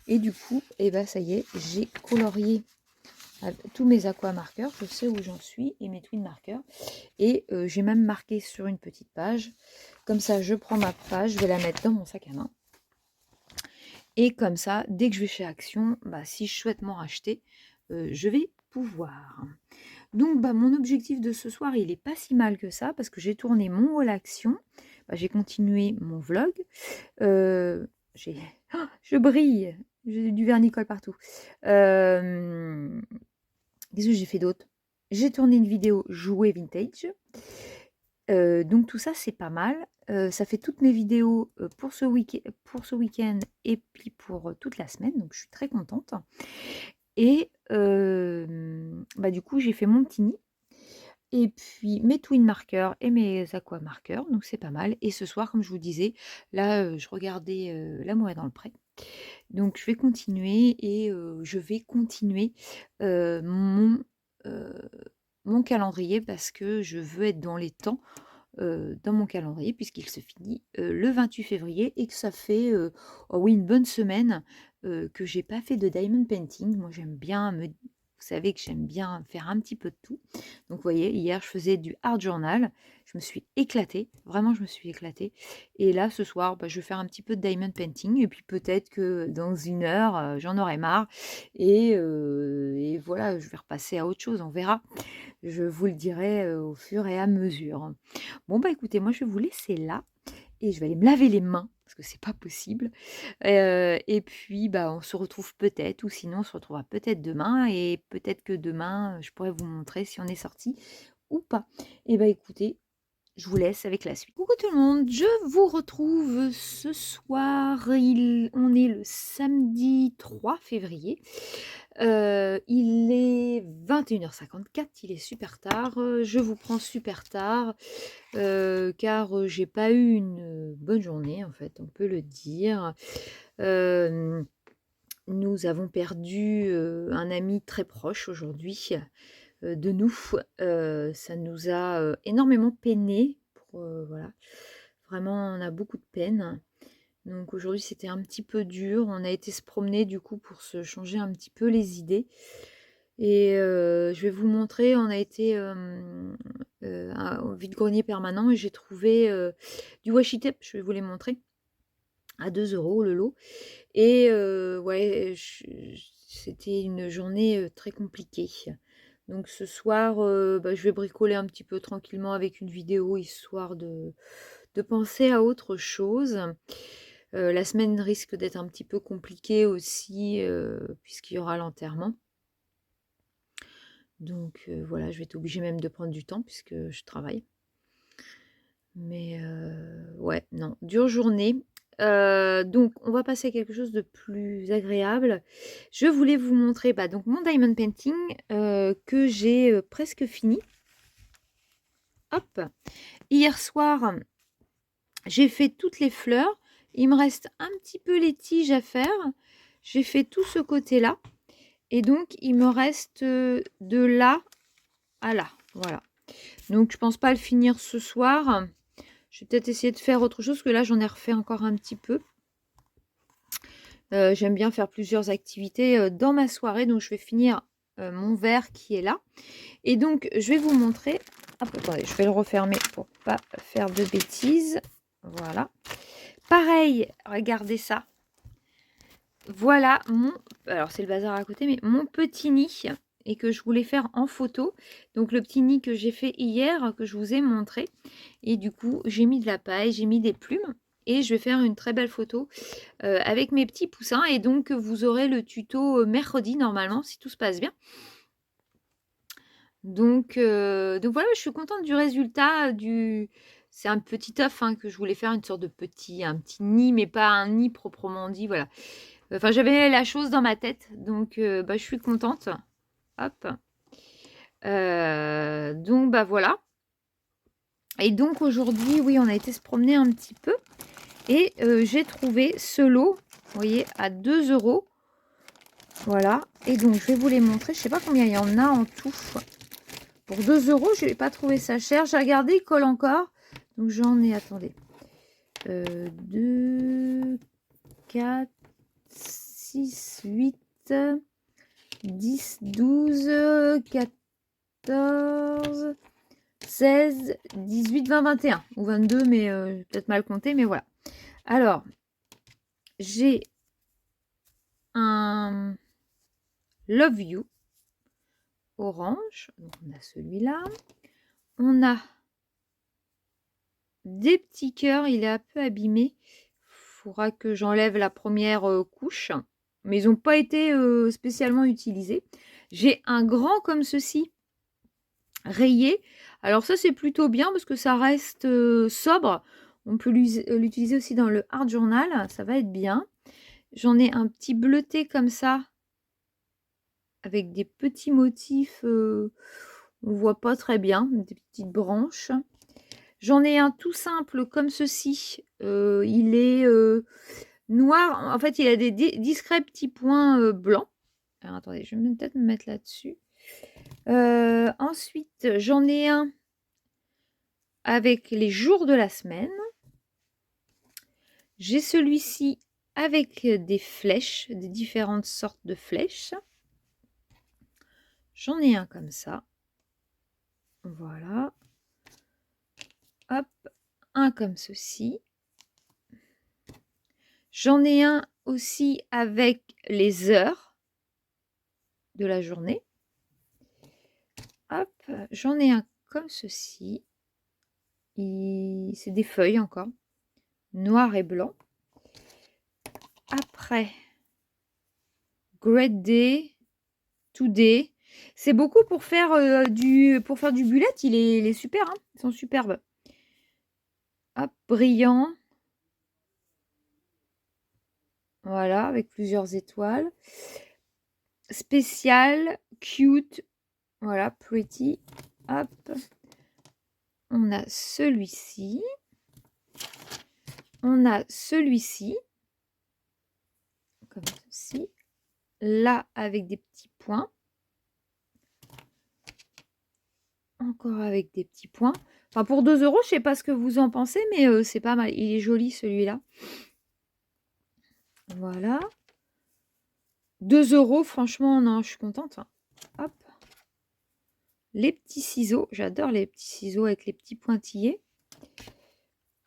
Et du coup, et ben ça y est, j'ai colorié tous mes aquamarqueurs, je sais où j'en suis, et mes twin markers. Et j'ai même marqué sur une petite page. Comme ça, je prends ma page, je vais la mettre dans mon sac à main. Et comme ça, dès que je vais chez Action, bah, si je souhaite m'en racheter, je vais pouvoir. Donc, bah, mon objectif de ce soir, il n'est pas si mal que ça, parce que j'ai tourné mon haul Action. Bah, j'ai continué mon vlog. Je brille, j'ai du vernicole partout. Qu'est-ce que j'ai fait d'autre? J'ai tourné une vidéo jouet vintage. Donc tout ça, c'est pas mal. Ça fait toutes mes vidéos pour ce week-end et puis pour toute la semaine. Donc je suis très contente. Et bah, du coup, j'ai fait mon petit nid. Et puis mes twin markers et mes aqua markers. Donc c'est pas mal. Et ce soir, comme je vous disais, là, je regardais L'amour est dans le pré. Donc je vais continuer et je vais continuer mon calendrier parce que je veux être dans les temps dans mon calendrier puisqu'il se finit le 28 février et que ça fait oh oui, une bonne semaine que j'ai pas fait de diamond painting. Moi j'aime bien vous savez que j'aime bien faire un petit peu de tout. Donc vous voyez, hier je faisais du art journal, je me suis éclatée, vraiment je me suis éclatée. Et là ce soir, bah, je vais faire un petit peu de diamond painting et puis peut-être que dans une heure j'en aurai marre et voilà, je vais repasser à autre chose, on verra. Je vous le dirai au fur et à mesure. Bon bah écoutez, moi je vais vous laisser là et je vais aller me laver les mains parce que c'est pas possible. Et puis bah on se retrouve peut-être, ou sinon on se retrouvera peut-être demain, et peut-être que demain je pourrai vous montrer si on est sorti ou pas. Et bah écoutez, je vous laisse avec la suite. Coucou tout le monde, je vous retrouve ce soir. On est le samedi 3 février. Il est 21h54, il est super tard. Je vous prends super tard car j'ai pas eu une bonne journée, en fait, on peut le dire. Nous avons perdu un ami très proche aujourd'hui de nous. Ça nous a énormément peiné. Voilà. Vraiment, on a beaucoup de peine. Donc aujourd'hui, c'était un petit peu dur. On a été se promener du coup pour se changer un petit peu les idées. Et je vais vous montrer, on a été au vide-grenier permanent et j'ai trouvé du washi tape, je vais vous les montrer, à 2 € le lot. Et ouais, c'était une journée très compliquée. Donc ce soir, bah, je vais bricoler un petit peu tranquillement avec une vidéo, histoire de penser à autre chose. La semaine risque d'être un petit peu compliquée aussi, puisqu'il y aura l'enterrement. Donc voilà, je vais être obligée même de prendre du temps puisque je travaille. Mais ouais, non, dure journée. Donc on va passer à quelque chose de plus agréable. Je voulais vous montrer bah, donc mon diamond painting que j'ai presque fini. Hop, hier soir, j'ai fait toutes les fleurs. Il me reste un petit peu les tiges à faire. J'ai fait tout ce côté-là. Et donc, il me reste de là à là. Voilà. Donc, je pense pas le finir ce soir. Je vais peut-être essayer de faire autre chose, parce que là, j'en ai refait encore un petit peu. J'aime bien faire plusieurs activités dans ma soirée. Donc, je vais finir mon verre qui est là. Et donc, je vais vous montrer. Hop, attendez, je vais le refermer pour pas faire de bêtises. Voilà. Pareil, regardez ça. Voilà mon... Alors, c'est le bazar à côté, mais mon petit nid et que je voulais faire en photo. Donc, le petit nid que j'ai fait hier, que je vous ai montré. Et du coup, j'ai mis de la paille, j'ai mis des plumes. Et je vais faire une très belle photo avec mes petits poussins. Et donc, vous aurez le tuto mercredi, normalement, si tout se passe bien. Donc voilà, je suis contente du résultat. C'est un petit œuf que je voulais faire, une sorte de un petit nid, mais pas un nid proprement dit. Voilà. Enfin, j'avais la chose dans ma tête, donc bah, je suis contente. Hop. Donc bah voilà. Et donc aujourd'hui, oui, on a été se promener un petit peu. Et j'ai trouvé ce lot, vous voyez, à 2 €. Voilà. Et donc, je vais vous les montrer. Je ne sais pas combien il y en a en tout. Pour 2 €, je n'ai pas trouvé ça cher. J'ai regardé, il colle encore. Donc, j'en ai, attendez. 2, 4, 6, 8, 10, 12, 14, 16, 18, 20, 21. Ou 22, mais peut-être mal compté, mais voilà. Alors, j'ai un Love You orange. Donc, on a celui-là. On a des petits cœurs. Il est un peu abîmé. Il faudra que j'enlève la première couche. Mais ils n'ont pas été spécialement utilisés. J'ai un grand comme ceci, rayé. Alors ça, c'est plutôt bien parce que ça reste sobre. On peut l'utiliser aussi dans le art journal. Ça va être bien. J'en ai un petit bleuté comme ça, avec des petits motifs, on voit pas très bien, des petites branches. J'en ai un tout simple comme ceci, il est noir, en fait il a des discrets petits points blancs. Alors attendez, je vais peut-être me mettre là-dessus. Ensuite, j'en ai un avec les jours de la semaine. J'ai celui-ci avec des flèches, des différentes sortes de flèches. J'en ai un comme ça. Voilà. Hop, un comme ceci. J'en ai un aussi avec les heures de la journée. Hop, j'en ai un comme ceci. C'est des feuilles encore, noir et blanc. Après, Great Day, Today. C'est beaucoup pour faire du bullet. Il est super, hein, ils sont superbes. Hop, brillant. Voilà, avec plusieurs étoiles. Spécial, cute. Voilà, pretty. Hop. On a celui-ci. On a celui-ci. Comme ceci. Là, avec des petits points. Encore avec des petits points. Enfin, pour 2 €, je sais pas ce que vous en pensez, mais c'est pas mal. Il est joli, celui-là. Voilà. 2 €, franchement, non, je suis contente, hein. Hop. Les petits ciseaux, j'adore les petits ciseaux avec les petits pointillés.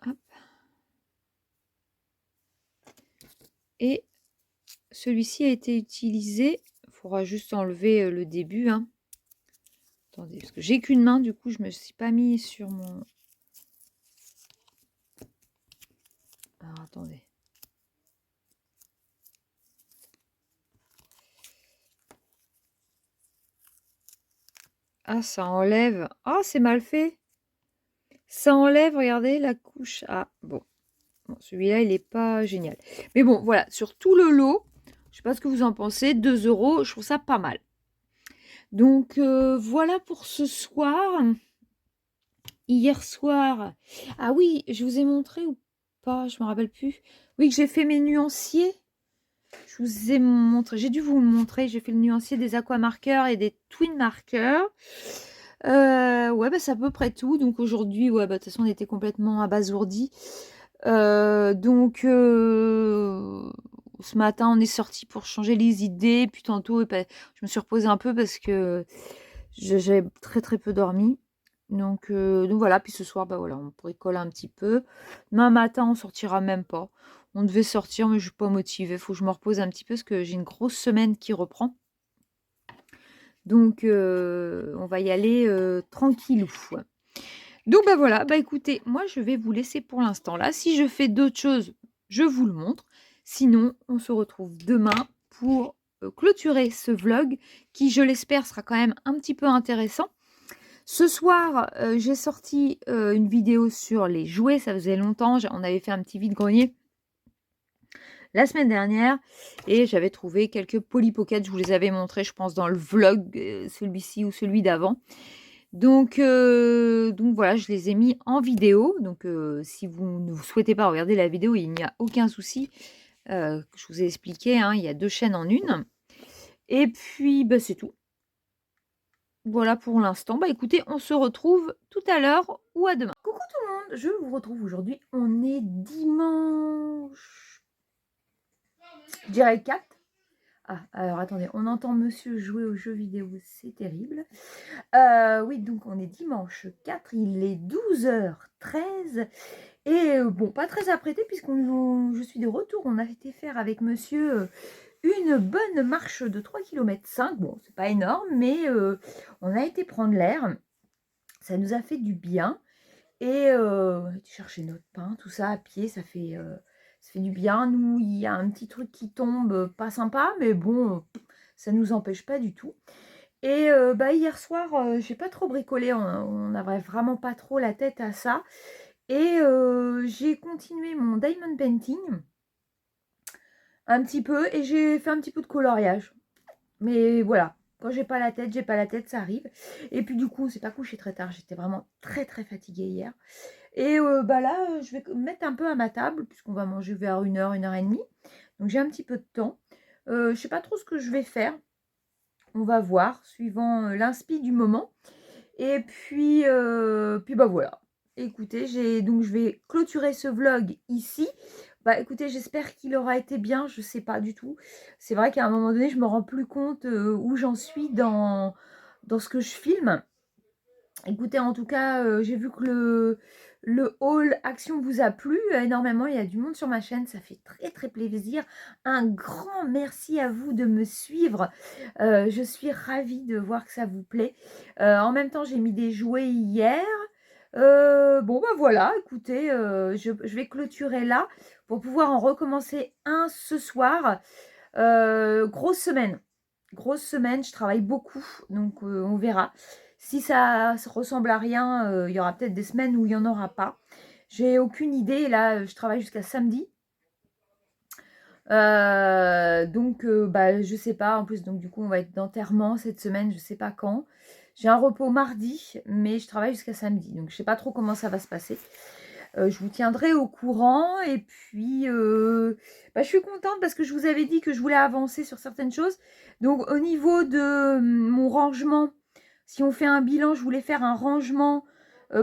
Hop. Et celui-ci a été utilisé. Il faudra juste enlever le début, hein. Attendez, parce que j'ai qu'une main, du coup, je me suis pas mis sur mon... Alors, attendez. Ah, ça enlève. Ah, c'est mal fait. Ça enlève, regardez, la couche. Ah, bon. Bon, celui-là, il n'est pas génial. Mais bon, voilà, sur tout le lot, je ne sais pas ce que vous en pensez, 2 €, je trouve ça pas mal. Donc, voilà pour ce soir. Hier soir, ah oui, je vous ai montré ou pas, je me rappelle plus. Oui, que j'ai fait mes nuanciers. Je vous ai montré, j'ai dû vous le montrer, j'ai fait le nuancier des aquamarqueurs et des twin marqueurs. Ouais, bah, c'est à peu près tout. Donc aujourd'hui, ouais, bah, de toute façon, on était complètement abasourdis. Donc, ce matin, on est sorti pour changer les idées. Puis tantôt, bah, je me suis reposée un peu parce que j'avais très très peu dormi. Donc voilà. Puis ce soir, bah voilà, on bricole un petit peu. Demain matin, on sortira même pas. On devait sortir, mais je suis pas motivée. Il faut que je me repose un petit peu parce que j'ai une grosse semaine qui reprend. Donc, on va y aller tranquillou. Donc, bah voilà, bah écoutez, moi je vais vous laisser pour l'instant là. Si je fais d'autres choses, je vous le montre. Sinon, on se retrouve demain pour clôturer ce vlog qui, je l'espère, sera quand même un petit peu intéressant. Ce soir, j'ai sorti une vidéo sur les jouets. Ça faisait longtemps, on avait fait un petit vide-grenier la semaine dernière et j'avais trouvé quelques Polly Pocket. Je vous les avais montrés, je pense, dans le vlog, celui-ci ou celui d'avant. Donc voilà, je les ai mis en vidéo. Donc si vous ne souhaitez pas regarder la vidéo, il n'y a aucun souci. Je vous ai expliqué, hein, il y a 2 chaînes en une. Et puis, bah, c'est tout. Voilà pour l'instant. Bah écoutez, on se retrouve tout à l'heure ou à demain. Coucou tout le monde, je vous retrouve aujourd'hui. On est dimanche, je dirais 4. Ah, alors attendez, on entend monsieur jouer aux jeux vidéo, c'est terrible. Oui, donc on est dimanche 4, il est 12h13. Et bon, pas très apprêté je suis de retour. On a été faire avec monsieur une bonne marche de 3,5 km. Bon, c'est pas énorme, mais on a été prendre l'air. Ça nous a fait du bien. Et on a été chercher notre pain, tout ça à pied, ça fait du bien. Nous, il y a un petit truc qui tombe, pas sympa, mais bon, ça ne nous empêche pas du tout. Et bah, hier soir, j'ai pas trop bricolé, on n'avait vraiment pas trop la tête à ça. Et j'ai continué mon diamond painting un petit peu et j'ai fait un petit peu de coloriage. Mais voilà, quand j'ai pas la tête, ça arrive. Et puis du coup, on s'est pas couché très tard, j'étais vraiment très très fatiguée hier. Et bah là, je vais me mettre un peu à ma table puisqu'on va manger vers 1h, 1h30. Donc j'ai un petit peu de temps. Je sais pas trop ce que je vais faire. On va voir, suivant l'inspi du moment. Et puis bah voilà. Écoutez, je vais clôturer ce vlog ici. Bah écoutez, j'espère qu'il aura été bien, je sais pas du tout. C'est vrai qu'à un moment donné, je me rends plus compte où j'en suis dans ce que je filme. Écoutez, en tout cas, j'ai vu que le haul action vous a plu énormément. Il y a du monde sur ma chaîne, ça fait très très plaisir. Un grand merci à vous de me suivre. Je suis ravie de voir que ça vous plaît. En même temps, j'ai mis des jouets hier. Bon, bah voilà, écoutez, je vais clôturer là pour pouvoir en recommencer un ce soir. Grosse semaine. Grosse semaine, je travaille beaucoup, donc on verra. Si ça ressemble à rien, il y aura peut-être des semaines où il n'y en aura pas. J'ai aucune idée. Là, je travaille jusqu'à samedi. Donc, bah, je sais pas. En plus, donc du coup, on va être d'enterrement cette semaine. Je sais pas quand. J'ai un repos mardi, mais je travaille jusqu'à samedi. Donc, je sais pas trop comment ça va se passer. Je vous tiendrai au courant. Et puis, bah, je suis contente parce que je vous avais dit que je voulais avancer sur certaines choses. Donc, au niveau de mon rangement, si on fait un bilan, je voulais faire un rangement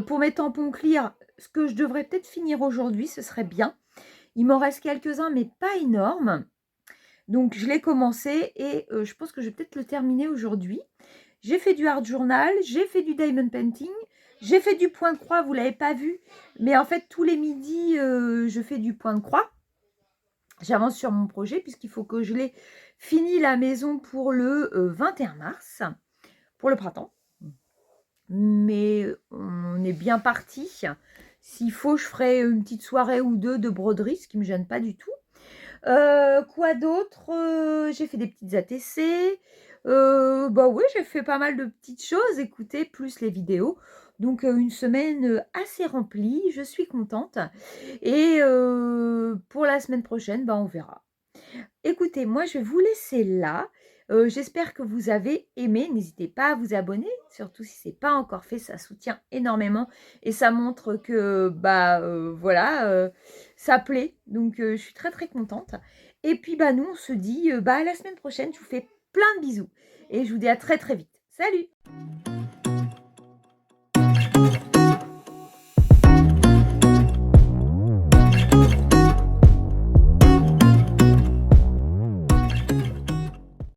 pour mes tampons clear. Ce que je devrais peut-être finir aujourd'hui, ce serait bien. Il m'en reste quelques-uns, mais pas énormes. Donc, je l'ai commencé et je pense que je vais peut-être le terminer aujourd'hui. J'ai fait du art journal, j'ai fait du diamond painting, j'ai fait du point de croix, vous ne l'avez pas vu. Mais en fait, tous les midis, je fais du point de croix. J'avance sur mon projet puisqu'il faut que je l'ai fini la maison pour le 21 mars, pour le printemps. Mais on est bien parti. S'il faut, je ferai une petite soirée ou deux de broderie, ce qui ne me gêne pas du tout. Quoi d'autre? J'ai fait des petites ATC. Bah oui, j'ai fait pas mal de petites choses, écoutez, plus les vidéos. Donc une semaine assez remplie, je suis contente. Et pour la semaine prochaine, bah, on verra. Écoutez, moi je vais vous laisser là. J'espère que vous avez aimé. N'hésitez pas à vous abonner, surtout si ce n'est pas encore fait, ça soutient énormément et ça montre que bah voilà, ça plaît. Donc je suis très très contente. Et puis bah nous on se dit bah à la semaine prochaine. Je vous fais plein de bisous et je vous dis à très très vite. Salut!